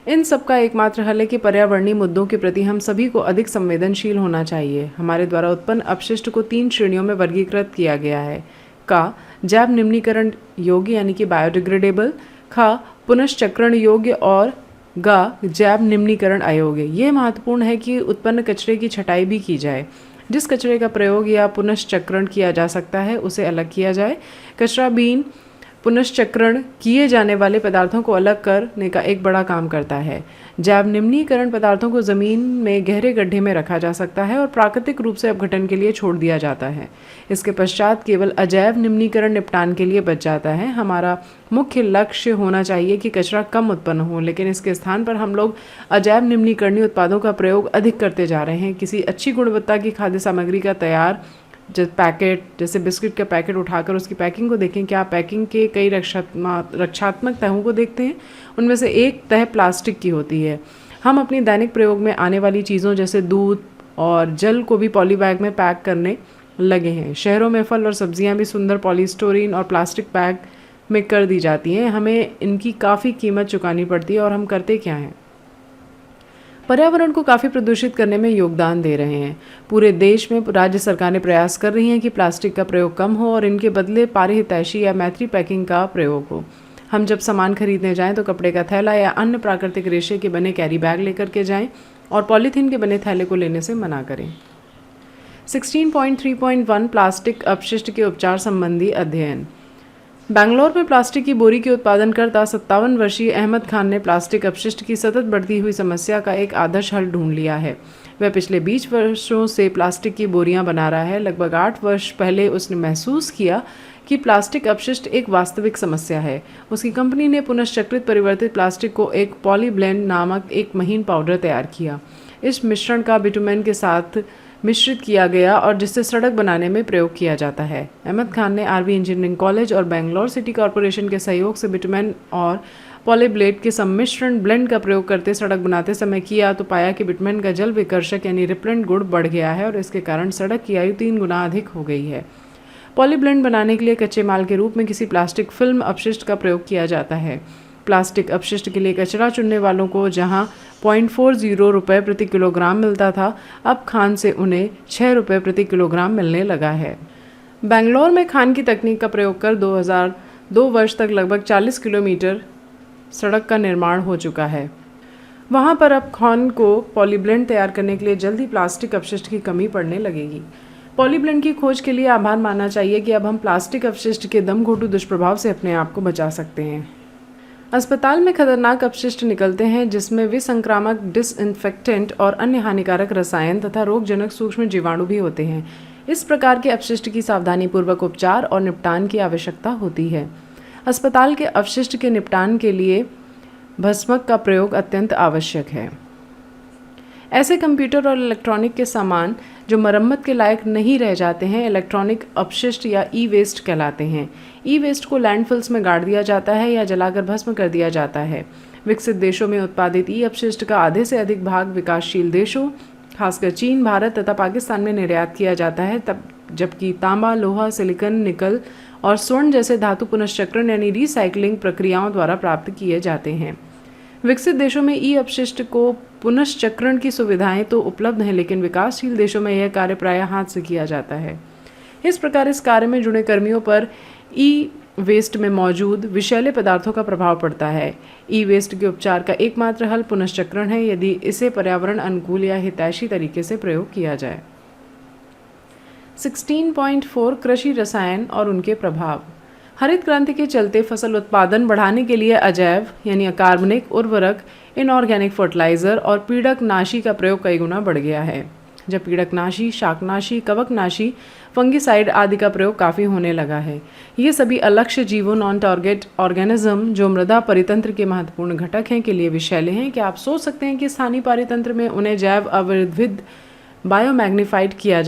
A: इन सब का एकमात्र हल है कि पर्यावरणीय मुद्दों के प्रति हम सभी को अधिक संवेदनशील होना चाहिए। हमारे द्वारा उत्पन्न अपशिष्ट को 3 श्रेणियों में वर्गीकृत किया गया है। का, जैव निम्नीकरण योग्य यानी कि बायोडिग्रेडेबल। खा, पुनश्चक्रण योग्य। और गा, जैव निम्नीकरण अयोग्य। ये महत्वपूर्ण है कि उत्पन्न कचरे की छटाई भी की जाए। जिस कचरे का प्रयोग या पुनश्चक्रण किया जा सकता है उसे अलग किया जाए। कचरा बीन पुनश्चक्रण किए जाने वाले पदार्थों को अलग करने का एक बड़ा काम करता है। जैव निम्नीकरण पदार्थों को ज़मीन में गहरे गड्ढे में रखा जा सकता है और प्राकृतिक रूप से अपघटन के लिए छोड़ दिया जाता है। इसके पश्चात केवल अजैव निम्नीकरण निपटान के लिए बच जाता है। हमारा मुख्य लक्ष्य होना चाहिए कि कचरा कम उत्पन्न हो, लेकिन इसके स्थान पर हम लोग अजैव निम्नीकरणीय उत्पादों का प्रयोग अधिक करते जा रहे हैं। किसी अच्छी गुणवत्ता की खाद्य सामग्री का तैयार जैसे बिस्किट का पैकेट उठाकर उसकी पैकिंग को देखें। क्या आप पैकिंग के कई रक्षात्मक तहों को देखते हैं? उनमें से एक तह प्लास्टिक की होती है। हम अपनी दैनिक प्रयोग में आने वाली चीज़ों जैसे दूध और जल को भी पॉली बैग में पैक करने लगे हैं। शहरों में फल और सब्जियां भी सुंदर पॉलीस्टोरीन और प्लास्टिक बैग में कर दी जाती हैं। हमें इनकी काफ़ी कीमत चुकानी पड़ती है और हम करते क्या हैं? पर्यावरण को काफ़ी प्रदूषित करने में योगदान दे रहे हैं। पूरे देश में राज्य सरकारें प्रयास कर रही हैं कि प्लास्टिक का प्रयोग कम हो और इनके बदले पारिहितैषी या मैत्री पैकिंग का प्रयोग हो। हम जब सामान खरीदने जाएं तो कपड़े का थैला या अन्य प्राकृतिक रेशे के बने कैरी बैग लेकर के जाएं और पॉलीथीन के बने थैले को लेने से मना करें। 16.3.1 प्लास्टिक अपशिष्ट के उपचार संबंधी अध्ययन। बेंगलोर में प्लास्टिक की बोरी के उत्पादनकर्ता 57 वर्षीय अहमद खान ने प्लास्टिक अपशिष्ट की सतत बढ़ती हुई समस्या का एक आदर्श हल ढूंढ लिया है। वह पिछले 20 वर्षों से प्लास्टिक की बोरियां बना रहा है। लगभग 8 वर्ष पहले उसने महसूस किया कि प्लास्टिक अपशिष्ट एक वास्तविक समस्या है। उसकी कंपनी ने पुनश्चक्रित परिवर्तित प्लास्टिक को एक पॉलीब्लेंड नामक एक महीन पाउडर तैयार किया। इस मिश्रण का बिटुमेन के साथ मिश्रित किया गया और जिससे सड़क बनाने में प्रयोग किया जाता है। अहमद खान ने आरवी इंजीनियरिंग कॉलेज और बेंगलोर सिटी कॉरपोरेशन के सहयोग से बिटुमेन और पॉलीब्लेड के सम्मिश्रण ब्लेंड का प्रयोग करते सड़क बनाते समय किया तो पाया कि बिटुमेन का जल विकर्षक यानी रिपेलेंट गुण बढ़ गया है और इसके कारण सड़क की आयु 3 गुना अधिक हो गई है। पॉलीब्लेंड बनाने के लिए कच्चे माल के रूप में किसी प्लास्टिक फिल्म अपशिष्ट का प्रयोग किया जाता है। प्लास्टिक अपशिष्ट के लिए कचरा चुनने वालों को जहां 0.40 रुपये प्रति किलोग्राम मिलता था, अब खान से उन्हें 6 रुपये प्रति किलोग्राम मिलने लगा है। बेंगलोर में खान की तकनीक का प्रयोग कर 2002 वर्ष तक लगभग 40 किलोमीटर सड़क का निर्माण हो चुका है। वहां पर अब खान को पॉलीब्लेंड तैयार करने के लिए जल्द ही प्लास्टिक अपशिष्ट की कमी पड़ने लगेगी। पॉलीब्लेंड की खोज के लिए आभार मानना चाहिए कि अब हम प्लास्टिक अपशिष्ट के दमघोंटू दुष्प्रभाव से अपने आप को बचा सकते हैं। अस्पताल में खतरनाक अपशिष्ट निकलते हैं जिसमें विसंक्रामक डिसइंफेक्टेंट और अन्य हानिकारक रसायन तथा रोगजनक सूक्ष्म जीवाणु भी होते हैं। इस प्रकार के अपशिष्ट की सावधानीपूर्वक उपचार और निपटान की आवश्यकता होती है। अस्पताल के अपशिष्ट के निपटान के लिए भस्मक का प्रयोग अत्यंत आवश्यक है। ऐसे कंप्यूटर और इलेक्ट्रॉनिक के सामान जो मरम्मत के लायक नहीं रह जाते हैं इलेक्ट्रॉनिक अपशिष्ट या ई वेस्ट कहलाते हैं। ई वेस्ट को लैंडफिल्स में गाड़ दिया जाता है या जलाकर भस्म कर दिया जाता है। विकसित देशों में उत्पादित ई अपशिष्ट का आधे से अधिक भाग विकासशील देशों खासकर चीन, भारत तथा पाकिस्तान में निर्यात किया जाता है, तब जबकि तांबा, लोहा, सिलिकॉन, निकल और स्वर्ण जैसे धातु पुनश्चक्रण यानी रिसाइकलिंग प्रक्रियाओं द्वारा प्राप्त किए जाते हैं। विकसित देशों में ई अपशिष्ट को पुनश्चक्रण की सुविधाएं तो उपलब्ध हैं, लेकिन विकासशील देशों में यह कार्य प्रायः हाथ से किया जाता है। इस प्रकार इस कार्य में जुड़े कर्मियों पर ई वेस्ट में मौजूद विषैले पदार्थों का प्रभाव पड़ता है। ई वेस्ट के उपचार का एकमात्र हल पुनश्चक्रण है, यदि इसे पर्यावरण अनुकूल या हितैषी तरीके से प्रयोग किया जाए। 16.4 कृषि रसायन और उनके प्रभाव। हरित क्रांति के चलते फसल उत्पादन बढ़ाने के लिए अजैव यानी अकार्बनिक उर्वरक, इनऑर्गेनिक फर्टिलाइजर और पीड़कनाशी का प्रयोग कई गुना बढ़ गया है। जब पीड़कनाशी, शाकनाशी, कवकनाशी, फंगिसाइड आदि का प्रयोग काफ़ी होने लगा है। ये सभी अलक्ष्य जीवों नॉन टारगेट ऑर्गेनिज्म जो मृदा परितंत्र के महत्वपूर्ण घटक हैं के लिए विषैले हैं। क्या आप सोच सकते हैं कि स्थानीय परितंत्र में उन्हें जैव अविविध बायोमैग्नीफाइड किया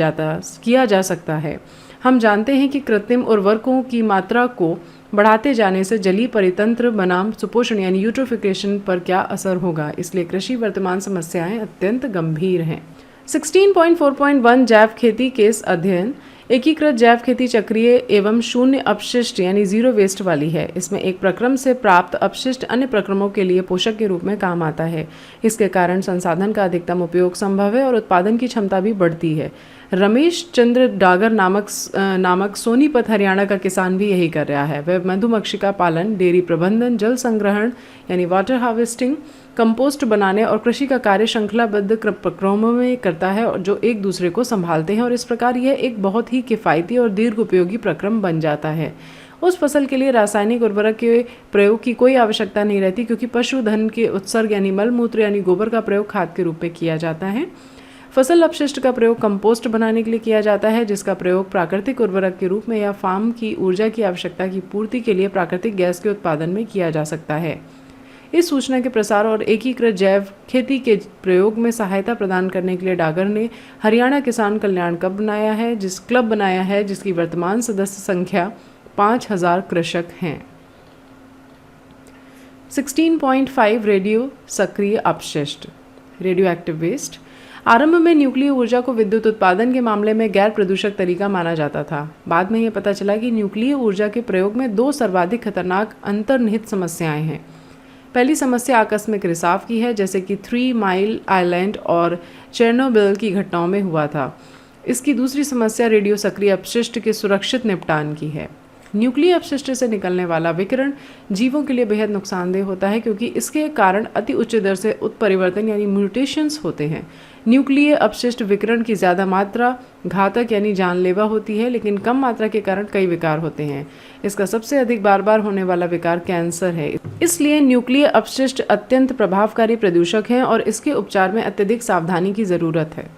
A: जा सकता है। हम जानते हैं कि कृत्रिम उर्वरकों की मात्रा को बढ़ाते जाने से जलीय परितंत्र बनाम सुपोषण यानी यूट्रोफिकेशन पर क्या असर होगा, इसलिए कृषि वर्तमान समस्याएं अत्यंत गंभीर हैं। 16.4.1 जैव खेती केस अध्ययन। एकीकृत जैव खेती चक्रीय एवं शून्य अपशिष्ट यानी जीरो वेस्ट वाली है। इसमें एक प्रक्रम से प्राप्त अपशिष्ट अन्य प्रक्रमों के लिए पोषक के रूप में काम आता है। इसके कारण संसाधन का अधिकतम उपयोग संभव है और उत्पादन की क्षमता भी बढ़ती है। रमेश चंद्र डागर नामक सोनीपत हरियाणा का किसान भी यही कर रहा है। वह मधुमक्षिका पालन, डेयरी प्रबंधन, जल संग्रहण यानी वाटर हार्वेस्टिंग, कंपोस्ट बनाने और कृषि का कार्य श्रृंखलाबद्ध प्रक्रमों में करता है और जो एक दूसरे को संभालते हैं और इस प्रकार यह एक बहुत ही किफ़ायती और दीर्घ उपयोगी प्रक्रम बन जाता है। उस फसल के लिए रासायनिक उर्वरक के प्रयोग की कोई आवश्यकता नहीं रहती, क्योंकि पशुधन के उत्सर्ग यानी मल मूत्र यानी गोबर का प्रयोग खाद के रूप में किया जाता है। फसल अपशिष्ट का प्रयोग कंपोस्ट बनाने के लिए किया जाता है, जिसका प्रयोग प्राकृतिक उर्वरक के रूप में या फार्म की ऊर्जा की आवश्यकता की पूर्ति के लिए प्राकृतिक गैस के उत्पादन में किया जा सकता है। इस सूचना के प्रसार और एकीकृत जैव खेती के प्रयोग में सहायता प्रदान करने के लिए डागर ने हरियाणा किसान कल्याण क्लब बनाया है जिसकी वर्तमान सदस्य संख्या 5000 कृषक हैं। 16.5 रेडियो सक्रिय अपशिष्ट रेडियो एक्टिव वेस्ट। आरंभ में न्यूक्लियर ऊर्जा को विद्युत उत्पादन के मामले में गैर प्रदूषक तरीका माना जाता था। बाद में यह पता चला कि न्यूक्लियर ऊर्जा के प्रयोग में दो सर्वाधिक खतरनाक अंतर्निहित समस्याएं हैं। पहली समस्या आकस्मिक रिसाव की है, जैसे कि 3 माइल आइलैंड और चेर्नोबिल की घटनाओं में हुआ था। इसकी दूसरी समस्या रेडियो सक्रिय अपशिष्ट के सुरक्षित निपटान की है। न्यूक्लियर अपशिष्ट से निकलने वाला विकिरण जीवों के लिए बेहद नुकसानदेह होता है, क्योंकि इसके कारण अति उच्च दर से उत्परिवर्तन यानी म्यूटेशंस होते हैं। न्यूक्लियर अपशिष्ट विकिरण की ज़्यादा मात्रा घातक यानी जानलेवा होती है, लेकिन कम मात्रा के कारण कई विकार होते हैं। इसका सबसे अधिक बार बार होने वाला विकार कैंसर है। इसलिए न्यूक्लियर अपशिष्ट अत्यंत प्रभावकारी प्रदूषक हैं और इसके उपचार में अत्यधिक सावधानी की ज़रूरत है।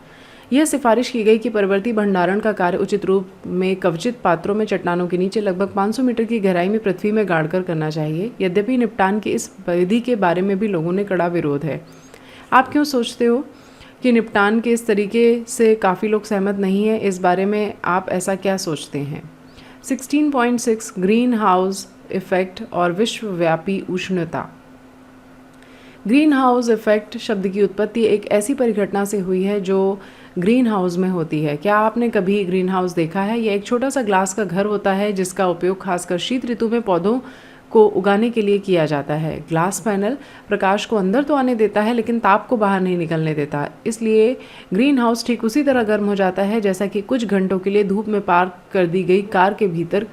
A: यह सिफारिश की गई कि परवर्ती भंडारण का कार्य उचित रूप में कवचित पात्रों में चट्टानों के नीचे लगभग 500 मीटर की गहराई में पृथ्वी में गाड़कर करना चाहिए। यद्यपि निपटान की इस विधि के बारे में भी लोगों ने कड़ा विरोध है। आप क्यों सोचते हो कि निपटान के इस तरीके से काफ़ी लोग सहमत नहीं हैं? इस बारे में आप ऐसा क्या सोचते हैं? 16.6 ग्रीन हाउस इफेक्ट और विश्वव्यापी उष्णता। ग्रीन हाउस इफेक्ट शब्द की उत्पत्ति एक ऐसी परिघटना से हुई है जो ग्रीन हाउस में होती है। क्या आपने कभी ग्रीन हाउस देखा है? यह एक छोटा सा ग्लास का घर होता है जिसका उपयोग खासकर शीत ऋतु में पौधों को उगाने के लिए किया जाता है। ग्लास पैनल प्रकाश को अंदर तो आने देता है लेकिन ताप को बाहर नहीं निकलने देता। इसलिए ग्रीन हाउस ठीक उसी तरह गर्म हो जाता है जैसा कि कुछ घंटों के लिए धूप में पार्क कर दी गई कार के भीतर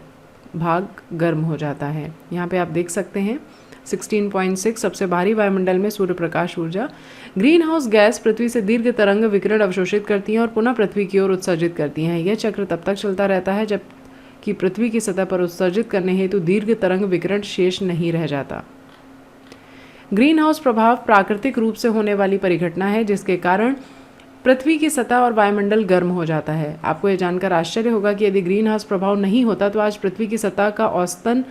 A: भाग गर्म हो जाता है। यहाँ पे आप देख सकते हैं 16.6 सबसे भारी वायुमंडल में सूर्य प्रकाश ऊर्जा। ग्रीन हाउस गैस पृथ्वी से दीर्घ तरंग विकिरण अवशोषित करती हैं और पुनः पृथ्वी की ओर उत्सर्जित करती हैं। यह चक्र तब तक चलता रहता है जब कि पृथ्वी की सतह पर उत्सर्जित करने हेतु दीर्घ तरंग विकिरण शेष नहीं रह जाता। ग्रीन हाउस प्रभाव प्राकृतिक रूप से होने वाली परिघटना है जिसके कारण पृथ्वी की सतह और वायुमंडल गर्म हो जाता है। आपको यह जानकर आश्चर्य होगा कि यदि ग्रीन हाउस प्रभाव नहीं होता तो आज पृथ्वी की सतह का औसतन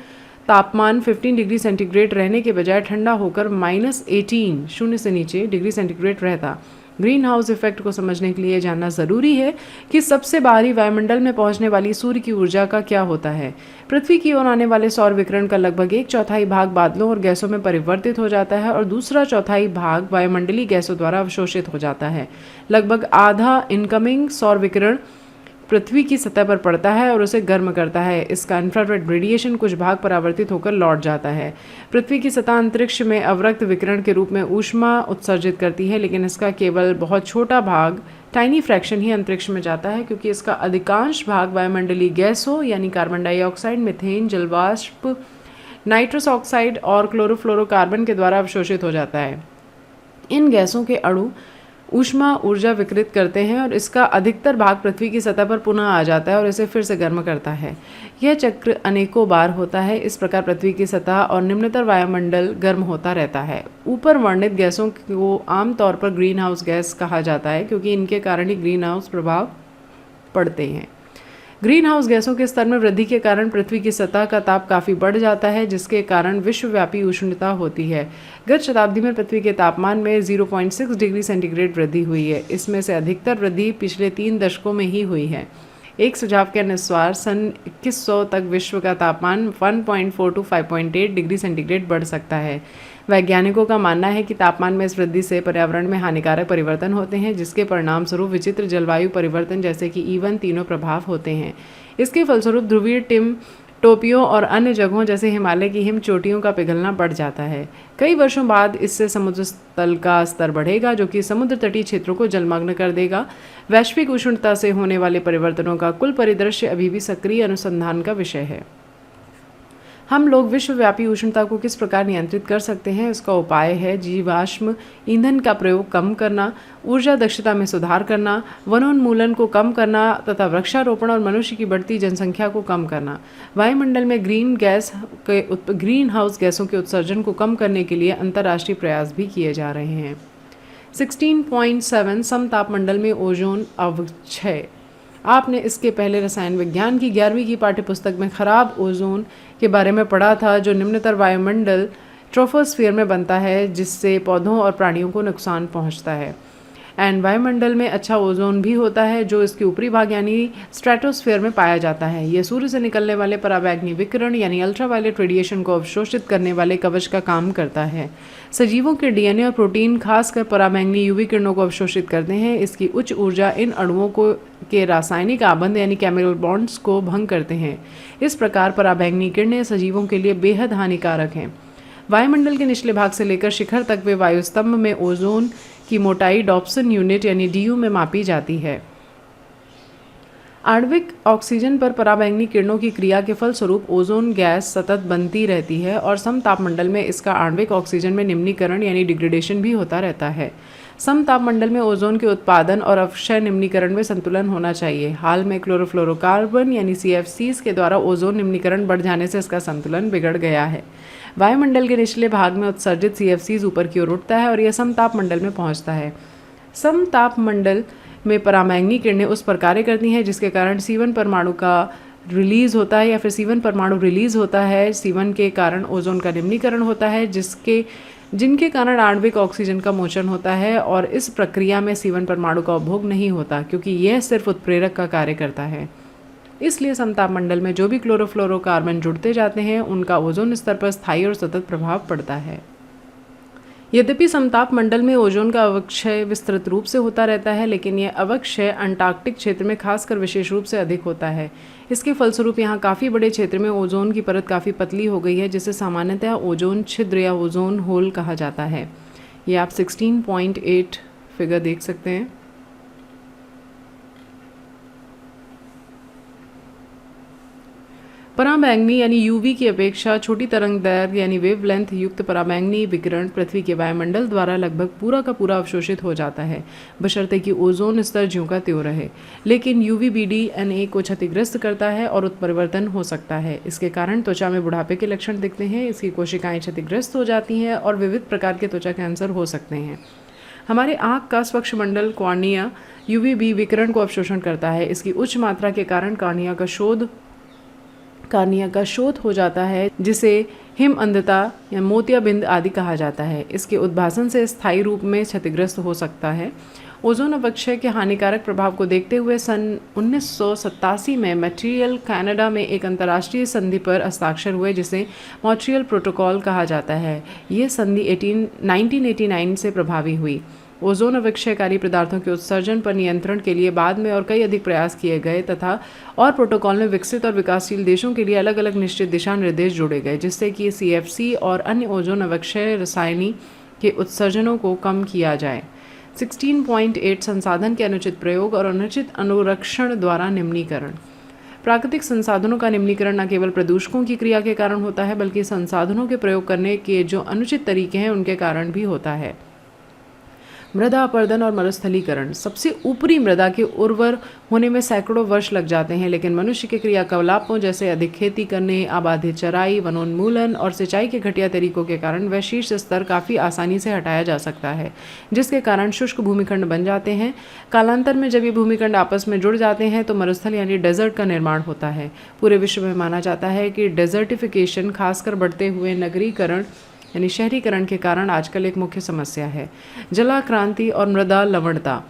A: तापमान 15 डिग्री सेंटीग्रेड रहने के बजाय ठंडा होकर -18 शून्य से नीचे डिग्री सेंटीग्रेड रहता। ग्रीन हाउस इफेक्ट को समझने के लिए जानना ज़रूरी है कि सबसे बाहरी वायुमंडल में पहुंचने वाली सूर्य की ऊर्जा का क्या होता है। पृथ्वी की ओर आने वाले सौर विकिरण का लगभग 1/4 भाग बादलों और गैसों में परिवर्तित हो जाता है और दूसरा चौथाई भाग वायुमंडलीय गैसों द्वारा अवशोषित हो जाता है। लगभग आधा इनकमिंग सौर विकिरण पृथ्वी की सतह पर पड़ता है और उसे गर्म करता है। इसका इंफ्रारेड रेडिएशन कुछ भाग परावर्तित होकर लौट जाता है। पृथ्वी की सतह अंतरिक्ष में अवरक्त विकिरण के रूप में ऊष्मा उत्सर्जित करती है, लेकिन इसका केवल बहुत छोटा भाग टाइनी फ्रैक्शन ही अंतरिक्ष में जाता है, क्योंकि इसका अधिकांश भाग वायुमंडलीय गैसों यानी कार्बन डाइऑक्साइड, मीथेन, जलवाष्प, नाइट्रस ऑक्साइड और क्लोरोफ्लोरोकार्बन के द्वारा अवशोषित हो जाता है। इन गैसों के अणु ऊष्मा ऊर्जा विकृत करते हैं और इसका अधिकतर भाग पृथ्वी की सतह पर पुनः आ जाता है और इसे फिर से गर्म करता है। यह चक्र अनेकों बार होता है। इस प्रकार पृथ्वी की सतह और निम्नतर वायुमंडल गर्म होता रहता है। ऊपर वर्णित गैसों को आमतौर पर ग्रीन हाउस गैस कहा जाता है, क्योंकि इनके कारण ही ग्रीन हाउस प्रभाव पड़ते हैं। ग्रीन हाउस गैसों के स्तर में वृद्धि के कारण पृथ्वी की सतह का ताप काफ़ी बढ़ जाता है, जिसके कारण विश्वव्यापी उष्णता होती है। गत शताब्दी में पृथ्वी के तापमान में 0.6 डिग्री सेंटीग्रेड वृद्धि हुई है। इसमें से अधिकतर वृद्धि पिछले 3 दशकों में ही हुई है। एक सुझाव के अनुसार सन 2100 तक विश्व का तापमान 1.4 to 5.8 डिग्री सेंटीग्रेड बढ़ सकता है। वैज्ञानिकों का मानना है कि तापमान में इस वृद्धि से पर्यावरण में हानिकारक परिवर्तन होते हैं, जिसके परिणाम स्वरूप विचित्र जलवायु परिवर्तन जैसे कि E1 तीनों प्रभाव होते हैं। इसके फलस्वरूप ध्रुवीय टोपियों और अन्य जगहों जैसे हिमालय की हिम चोटियों का पिघलना बढ़ जाता है। कई वर्षों बाद इससे समुद्र तल का स्तर बढ़ेगा, जो कि समुद्र तटीय क्षेत्रों को जलमग्न कर देगा। वैश्विक उष्णता से होने वाले परिवर्तनों का कुल परिदृश्य अभी भी सक्रिय अनुसंधान का विषय है। हम लोग विश्वव्यापी उष्णता को किस प्रकार नियंत्रित कर सकते हैं? इसका उपाय है जीवाश्म ईंधन का प्रयोग कम करना, ऊर्जा दक्षता में सुधार करना, वनोन्मूलन को कम करना तथा वृक्षारोपण और मनुष्य की बढ़ती जनसंख्या को कम करना। वायुमंडल में ग्रीन हाउस गैसों के उत्सर्जन को कम करने के लिए अंतर्राष्ट्रीय प्रयास भी किए जा रहे हैं। 16.7 समतापमंडल में ओजोन अवक्षय। आपने इसके पहले रसायन विज्ञान की 11वीं की पाठ्यपुस्तक में खराब ओजोन के बारे में पढ़ा था, जो निम्नतर वायुमंडल ट्रोपोस्फीयर में बनता है, जिससे पौधों और प्राणियों को नुकसान पहुंचता है। एंड वायुमंडल में अच्छा ओजोन भी होता है, जो इसके ऊपरी भाग यानी स्ट्रेटोस्फीयर में पाया जाता है। यह सूर्य से निकलने वाले पराबैंगनी विकिरण यानी अल्ट्रावायलेट रेडिएशन को अवशोषित करने वाले कवच का काम करता है। सजीवों के डीएनए और प्रोटीन खासकर पराबैंगनी यूवी किरणों को अवशोषित करते हैं। इसकी उच्च ऊर्जा इन अणुओं के रासायनिक आबंध यानी केमिकल बॉन्ड्स को भंग करते हैं। इस प्रकार पराबैंगनी किरणें सजीवों के लिए बेहद हानिकारक हैं। वायुमंडल के निचले भाग से लेकर शिखर तक वे वायुस्तंभ में ओजोन की मोटाई डॉप्सन यूनिट यानी DU में मापी जाती है। आणविक ऑक्सीजन पर पराबैंगनी किरणों की क्रिया के फलस्वरूप ओजोन गैस सतत बनती रहती है और समतापमंडल में इसका आणविक ऑक्सीजन में निम्नीकरण यानी डिग्रेडेशन भी होता रहता है। समतापमंडल में ओजोन के उत्पादन और अवक्षय निम्नीकरण में संतुलन होना चाहिए। हाल में क्लोरोफ्लोरोकार्बन यानी CFCs के द्वारा ओजोन निम्नीकरण बढ़ जाने से इसका संतुलन बिगड़ गया है। वायुमंडल के निचले भाग में उत्सर्जित CFCs ऊपर की ओर उठता है और यह समतापमंडल में पहुंचता है। समतापमंडल में पराबैंगनी किरणें उस पर कार्य करती हैं, जिसके कारण C1 परमाणु का रिलीज होता है या फिर C1 परमाणु रिलीज होता है। C1 के कारण ओजोन का निम्नीकरण होता है, जिनके कारण आणविक ऑक्सीजन का मोचन होता है और इस प्रक्रिया में C1 परमाणु का उपभोग नहीं होता, क्योंकि यह सिर्फ उत्प्रेरक का कार्य करता है। इसलिए समतापमंडल में जो भी क्लोरोफ्लोरोकार्बन जुड़ते जाते हैं, उनका ओजोन स्तर पर स्थायी और सतत प्रभाव पड़ता है। यद्यपि समतापमंडल में ओजोन का अवक्षय विस्तृत रूप से होता रहता है, लेकिन यह अवक्षय अंटार्कटिक क्षेत्र में खासकर विशेष रूप से अधिक होता है। इसके फलस्वरूप यहाँ काफ़ी बड़े क्षेत्र में ओजोन की परत काफ़ी पतली हो गई है, जिसे सामान्यतः ओजोन छिद्र या ओजोन होल कहा जाता है। ये आप 16.8 फिगर देख सकते हैं। पराबैंगनी यानी यूवी की अपेक्षा छोटी तरंगदैर्घ्य यानी वेवलेंथ युक्त पराबैंगनी विकिरण पृथ्वी के वायुमंडल द्वारा लगभग पूरा का पूरा अवशोषित हो जाता है, बशर्ते कि ओजोन स्तर ज्यों का त्यों रहे। लेकिन UVBDNA को क्षतिग्रस्त करता है और उत्परिवर्तन हो सकता है। इसके कारण त्वचा में बुढ़ापे के लक्षण दिखते हैं, इसकी कोशिकाएं क्षतिग्रस्त हो जाती हैं और विविध प्रकार के त्वचा कैंसर हो सकते हैं। हमारे आँख का स्वच्छ मंडल कॉर्निया UVB विकिरण को अवशोषण करता है। इसकी उच्च मात्रा के कारण कॉर्निया का शोध कार्निया का शोथ हो जाता है, जिसे हिम अंधता या मोतियाबिंद आदि कहा जाता है। इसके उद्भासन से स्थायी रूप में क्षतिग्रस्त हो सकता है। ओजोन अवक्षय के हानिकारक प्रभाव को देखते हुए सन 1987 में मॉन्ट्रियल कनाडा में एक अंतर्राष्ट्रीय संधि पर हस्ताक्षर हुए, जिसे मॉन्ट्रियल प्रोटोकॉल कहा जाता है। ये संधि 1989 से प्रभावी हुई। ओजोन अवक्षयकारी पदार्थों के उत्सर्जन पर नियंत्रण के लिए बाद में और कई अधिक प्रयास किए गए तथा और प्रोटोकॉल में विकसित और विकासशील देशों के लिए अलग अलग निश्चित दिशा निर्देश जोड़े गए, जिससे कि CFC और अन्य ओजोन अवक्षय रसायनी के उत्सर्जनों को कम किया जाए। 16.8 संसाधन के अनुचित प्रयोग और अनुचित अनुरक्षण द्वारा निम्नीकरण। प्राकृतिक संसाधनों का निम्नीकरण न केवल प्रदूषकों की क्रिया के कारण होता है, बल्कि संसाधनों के प्रयोग करने के जो अनुचित तरीके हैं उनके कारण भी होता है। मृदा अपरदन और मरुस्थलीकरण। सबसे ऊपरी मृदा के उर्वर होने में सैकड़ों वर्ष लग जाते हैं, लेकिन मनुष्य के क्रियाकलापों जैसे अधिक खेती करने, आबादित चराई, वनोन्मूलन और सिंचाई के घटिया तरीकों के कारण वह शीर्ष स्तर काफ़ी आसानी से हटाया जा सकता है, जिसके कारण शुष्क भूमिखंड बन जाते हैं। कालांतर में जब ये भूमिखंड आपस में जुड़ जाते हैं तो मरुस्थल यानी डेजर्ट का निर्माण होता है। पूरे विश्व में माना जाता है कि डेजर्टिफिकेशन, खासकर बढ़ते हुए नगरीकरण यानी शहरीकरण के कारण आजकल एक मुख्य समस्या है। जलाक्रांति और मृदा लवणता।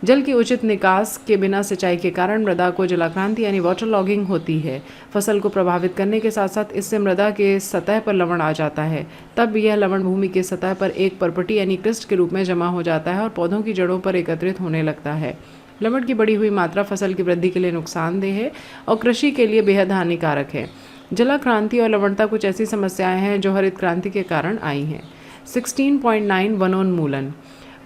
A: जल की उचित निकास के बिना सिंचाई के कारण मृदा को जलाक्रांति यानी वाटर लॉगिंग होती है। फसल को प्रभावित करने के साथ साथ इससे मृदा के सतह पर लवण आ जाता है। तब यह लवण भूमि के सतह पर एक परपटी यानी क्रिस्ट के रूप में जमा हो जाता है और पौधों की जड़ों पर एकत्रित होने लगता है। लवण की बढ़ी हुई मात्रा फसल की वृद्धि के लिए नुकसानदेह है और कृषि के लिए बेहद हानिकारक है। जलाक्रांति और लवणता कुछ ऐसी समस्याएं हैं जो हरित क्रांति के कारण आई हैं। 16.9 वनोन्मूलन।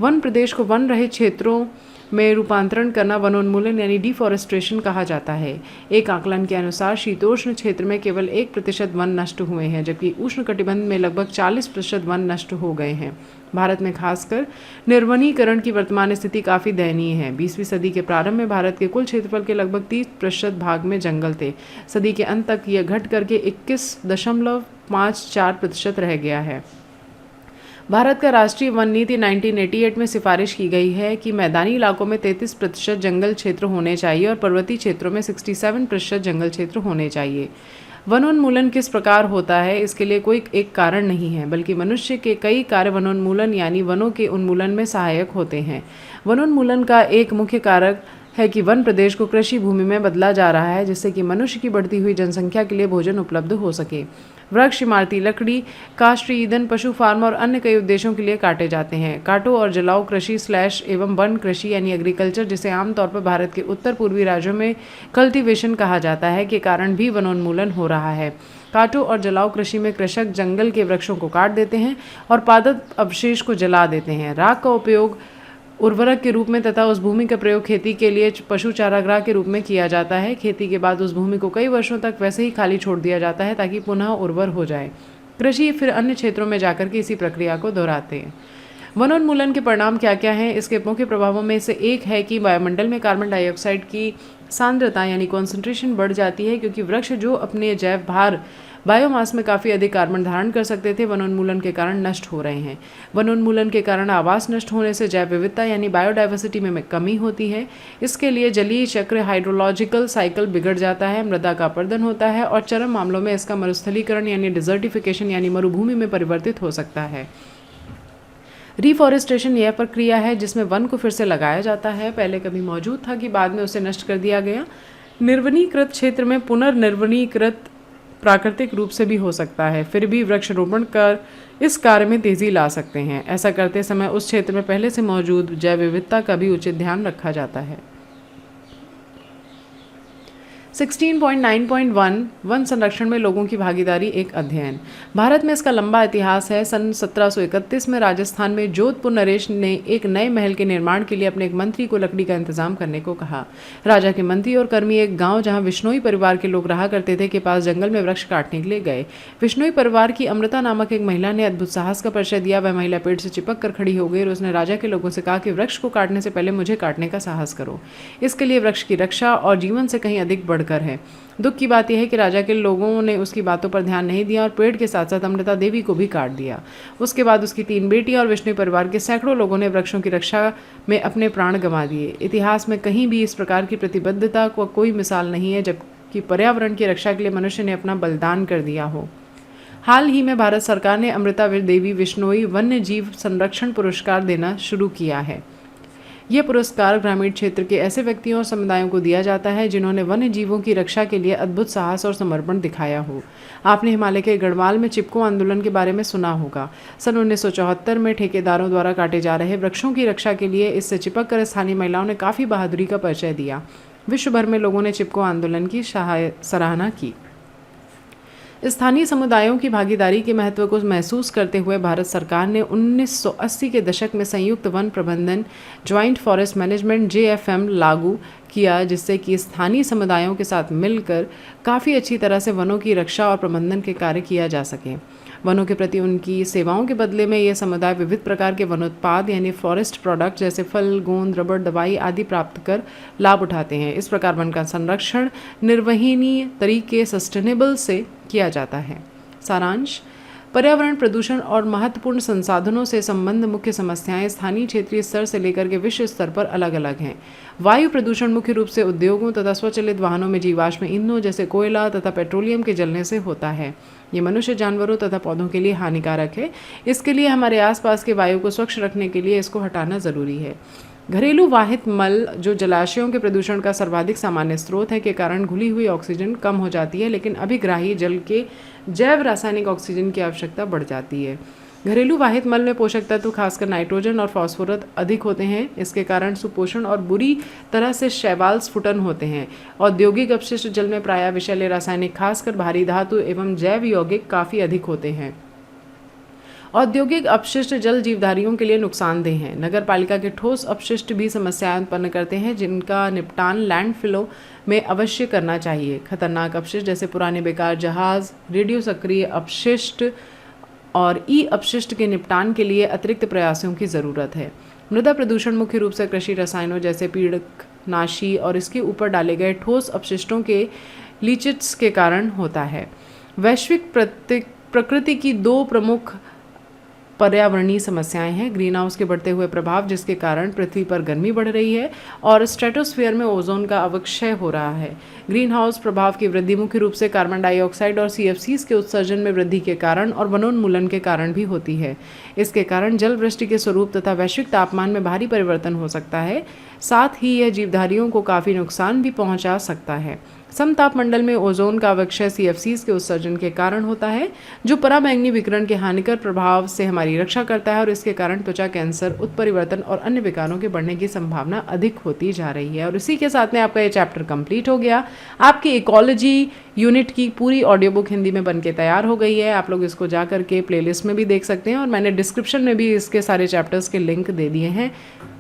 A: वन प्रदेश को वन रहित क्षेत्रों में रूपांतरण करना वनोन्मूलन यानी डिफॉरेस्ट्रेशन कहा जाता है। एक आकलन के अनुसार शीतोष्ण क्षेत्र में केवल 1% वन नष्ट हुए हैं, जबकि उष्ण कटिबंध में लगभग 40% वन नष्ट हो गए हैं। भारत में खासकर निर्वनीकरण की वर्तमान स्थिति काफ़ी दयनीय है। 20वीं सदी के प्रारंभ में भारत के कुल क्षेत्रफल के लगभग 30% भाग में जंगल थे। सदी के अंत तक यह घट करके 21.54% रह गया है। भारत का राष्ट्रीय वन नीति 1988 में सिफारिश की गई है कि मैदानी इलाकों में 33% जंगल क्षेत्र होने चाहिए और पर्वतीय क्षेत्रों में 67% जंगल क्षेत्र होने चाहिए। वनोन्मूलन किस प्रकार होता है, इसके लिए कोई एक कारण नहीं है, बल्कि मनुष्य के कई कार्य वनोन्मूलन यानी वनों के उन्मूलन में सहायक होते हैं। वनोन्मूलन का एक मुख्य कारक है कि वन प्रदेश को कृषि भूमि में बदला जा रहा है, जिससे कि मनुष्य की बढ़ती हुई जनसंख्या के लिए भोजन उपलब्ध हो सके। वृक्ष, इमारती लकड़ी, काष्ठ ईंधन, पशु फार्म और अन्य कई उद्देश्यों के लिए काटे जाते हैं। काटो और जलाओ कृषि / एवं वन कृषि यानी एग्रीकल्चर, जिसे आमतौर पर भारत के उत्तर पूर्वी राज्यों में कल्टीवेशन कहा जाता है, के कारण भी वनोन्मूलन हो रहा है। काटो और जलाओ कृषि में कृषक जंगल के वृक्षों को काट देते हैं और पादप अवशेष को जला देते हैं। राख का उपयोग उर्वरक के रूप में तथा उस भूमि का प्रयोग खेती के लिए पशु चारागाह के रूप में किया जाता है। खेती के बाद उस भूमि को कई वर्षों तक वैसे ही खाली छोड़ दिया जाता है ताकि पुनः उर्वर हो जाए। कृषि फिर अन्य क्षेत्रों में जाकर के इसी प्रक्रिया को दोहराते हैं। वनोन्मूलन के परिणाम क्या क्या हैं? इसके मुख्य प्रभावों में से एक है कि वायुमंडल में कार्बन डाइऑक्साइड की सांद्रता यानी कॉन्सेंट्रेशन बढ़ जाती है, क्योंकि वृक्ष जो अपने जैव भार बायोमास में काफ़ी अधिक कार्बन धारण कर सकते थे, वनोन्मूलन के कारण नष्ट हो रहे हैं। वनोन्मूलन के कारण आवास नष्ट होने से जैव विविधता यानी बायोडाइवर्सिटी में कमी होती है। इसके लिए जलीय चक्र हाइड्रोलॉजिकल साइकिल बिगड़ जाता है, मृदा का अपरदन होता है और चरम मामलों में इसका मरुस्थलीकरण यानी डिजर्टिफिकेशन यानी मरुभूमि में परिवर्तित हो सकता है। रिफॉरेस्टेशन यह प्रक्रिया है जिसमें वन को फिर से लगाया जाता है। पहले कभी मौजूद था कि बाद में उसे नष्ट कर दिया गया। निर्वनीकृत क्षेत्र में पुनर्निर्वनीकृत प्राकृतिक रूप से भी हो सकता है, फिर भी वृक्षारोपण कर इस कार्य में तेजी ला सकते हैं। ऐसा करते समय उस क्षेत्र में पहले से मौजूद जैव विविधता का भी उचित ध्यान रखा जाता है। 16.9.1 वन संरक्षण में लोगों की भागीदारी एक अध्ययन। भारत में इसका लंबा इतिहास है। सन 1731 में राजस्थान में जोधपुर नरेश ने एक नए महल के निर्माण के लिए अपने एक मंत्री को लकड़ी का इंतजाम करने को कहा। राजा के मंत्री और कर्मी एक गांव जहां विश्नोई परिवार के लोग रहा करते थे के पास जंगल में वृक्ष काटने के लिए गए। विश्नोई परिवार की अमृता नामक एक महिला ने अद्भुत साहस का परिचय दिया। वह महिला पेड़ से चिपक कर खड़ी हो गई और उसने राजा के लोगों से कहा कि वृक्ष को काटने से पहले मुझे काटने का साहस करो। इसके लिए वृक्ष की रक्षा और जीवन से कहीं अधिक बढ़कर है। दुख की बात यह है कि राजा के लोगों ने उसकी बातों पर ध्यान नहीं दिया और पेड़ के साथ साथ अमृता देवी को भी काट दिया। उसके बाद उसकी 3 बेटियां और विष्णु परिवार के सैकड़ों लोगों ने वृक्षों की रक्षा में अपने प्राण गंवा दिए। इतिहास में कहीं भी इस प्रकार की प्रतिबद्धता को कोई मिसाल नहीं है, कि पर्यावरण की रक्षा के लिए मनुष्य ने अपना बलिदान कर दिया हो। हाल ही में भारत सरकार ने अमृता देवी बिश्नोई वन्य जीव संरक्षण पुरस्कार देना शुरू किया है। यह पुरस्कार ग्रामीण क्षेत्र के ऐसे व्यक्तियों और समुदायों को दिया जाता है जिन्होंने वन्य जीवों की रक्षा के लिए अद्भुत साहस और समर्पण दिखाया हो। आपने हिमालय के गढ़वाल में चिपको आंदोलन के बारे में सुना होगा। सन 1974 में ठेकेदारों द्वारा काटे जा रहे वृक्षों की रक्षा के लिए इससे चिपक कर स्थानीय महिलाओं ने काफ़ी बहादुरी का परिचय दिया। विश्व भर में लोगों ने चिपको आंदोलन की सराहना की। स्थानीय समुदायों की भागीदारी के महत्व को महसूस करते हुए भारत सरकार ने 1980 के दशक में संयुक्त वन प्रबंधन ज्वाइंट फॉरेस्ट मैनेजमेंट JFM लागू किया, जिससे कि स्थानीय समुदायों के साथ मिलकर काफ़ी अच्छी तरह से वनों की रक्षा और प्रबंधन के कार्य किया जा सके। वनों के प्रति उनकी सेवाओं के बदले में ये समुदाय विविध प्रकार के वनोत्पाद यानी फॉरेस्ट प्रोडक्ट जैसे फल, गोंद, रबड़, दवाई आदि प्राप्त कर लाभ उठाते हैं। इस प्रकार वन का संरक्षण निर्वहनीय तरीके सस्टेनेबल से किया जाता है। सारांश: पर्यावरण प्रदूषण और महत्वपूर्ण संसाधनों से संबंध मुख्य समस्याएं स्थानीय क्षेत्रीय स्तर से लेकर के विश्व स्तर पर अलग अलग हैं। वायु प्रदूषण मुख्य रूप से उद्योगों तथा स्वचालित वाहनों में जीवाश्म ईंधनों जैसे कोयला तथा पेट्रोलियम के जलने से होता है। ये मनुष्य, जानवरों तथा पौधों के लिए हानिकारक है। इसके लिए हमारे आसपास के वायु को स्वच्छ रखने के लिए इसको हटाना ज़रूरी है। घरेलू वाहित मल जो जलाशयों के प्रदूषण का सर्वाधिक सामान्य स्रोत है के कारण घुली हुई ऑक्सीजन कम हो जाती है, लेकिन अभिग्राही जल के जैव रासायनिक ऑक्सीजन की आवश्यकता बढ़ जाती है। घरेलू वाहित मल में पोषक तत्व खासकर नाइट्रोजन और फास्फोरस अधिक होते हैं। इसके कारण सुपोषण और बुरी तरह से शैवाल स्फुटन होते हैं। औद्योगिक अपशिष्ट जल में प्रायः विषैले रासायनिक खासकर भारी धातु एवं जैव यौगिक काफ़ी अधिक होते हैं। औद्योगिक अपशिष्ट जल जीवधारियों के लिए नुकसानदेह हैं। नगर पालिका के ठोस अपशिष्ट भी समस्याएं उत्पन्न करते हैं, जिनका निपटान लैंडफिलों में अवश्य करना चाहिए। खतरनाक अपशिष्ट जैसे पुराने बेकार जहाज, रेडियो सक्रिय अपशिष्ट और ई अपशिष्ट के निपटान के लिए अतिरिक्त प्रयासों की ज़रूरत है। मृदा प्रदूषण मुख्य रूप से कृषि रसायनों जैसे पीड़कनाशी और इसके ऊपर डाले गए ठोस अपशिष्टों के लीचिट्स के कारण होता है। वैश्विक प्रकृति की दो प्रमुख पर्यावरणीय समस्याएं हैं: ग्रीन हाउस के बढ़ते हुए प्रभाव जिसके कारण पृथ्वी पर गर्मी बढ़ रही है और स्ट्रेटोस्फीयर में ओजोन का अवक्षय हो रहा है। ग्रीन हाउस प्रभाव की वृद्धि मुख्य रूप से कार्बन डाइऑक्साइड और CFCs के उत्सर्जन में वृद्धि के कारण और वनोन्मूलन के कारण भी होती है। इसके कारण जल वृष्टि के स्वरूप तथा वैश्विक तापमान में भारी परिवर्तन हो सकता है। साथ ही यह जीवधारियों को काफ़ी नुकसान भी पहुंचा सकता है। समतापमंडल में ओजोन का अवक्षय CFCs के उत्सर्जन के कारण होता है, जो पराबैंगनी विकिरण के हानिकर प्रभाव से हमारी रक्षा करता है और इसके कारण त्वचा कैंसर, उत्परिवर्तन और अन्य विकारों के बढ़ने की संभावना अधिक होती जा रही है। और इसी के साथ में आपका ये चैप्टर कंप्लीट हो गया। आपकी इकोलॉजी यूनिट की पूरी ऑडियो बुक हिंदी में बनके तैयार हो गई है। आप लोग इसको जा करके प्लेलिस्ट में भी देख सकते हैं और मैंने डिस्क्रिप्शन में भी इसके सारे चैप्टर्स के लिंक दे दिए हैं।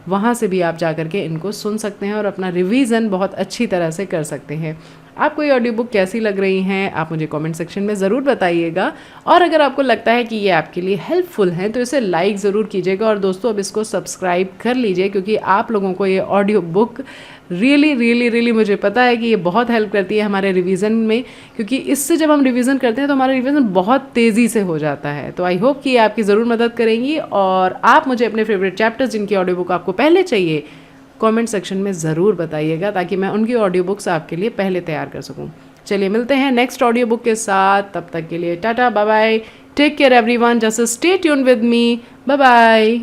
A: वहाँ से भी आप जा करके इनको सुन सकते हैं और अपना रिवीजन बहुत अच्छी तरह से कर सकते हैं। आपको ये ऑडियो बुक कैसी लग रही हैं आप मुझे कमेंट सेक्शन में ज़रूर बताइएगा। और अगर आपको लगता है कि ये आपके लिए हेल्पफुल है तो इसे लाइक ज़रूर कीजिएगा और दोस्तों अब इसको सब्सक्राइब कर लीजिए, क्योंकि आप लोगों को ये ऑडियो बुक रियली मुझे पता है कि ये बहुत हेल्प करती है हमारे रिवीजन में, क्योंकि इससे जब हम रिवीजन करते हैं तो हमारा रिवीजन बहुत तेज़ी से हो जाता है। तो आई होप कि ये आपकी ज़रूर मदद करेंगी और आप मुझे अपने फेवरेट चैप्टर्स जिनकी ऑडियो बुक आपको पहले चाहिए कमेंट सेक्शन में ज़रूर बताइएगा, ताकि मैं उनकी ऑडियो बुक्स आपके लिए पहले तैयार कर सकूं। चलिए मिलते हैं नेक्स्ट ऑडियो बुक के साथ, तब तक के लिए tata bye bye, take care everyone, just stay tuned with me, bye bye.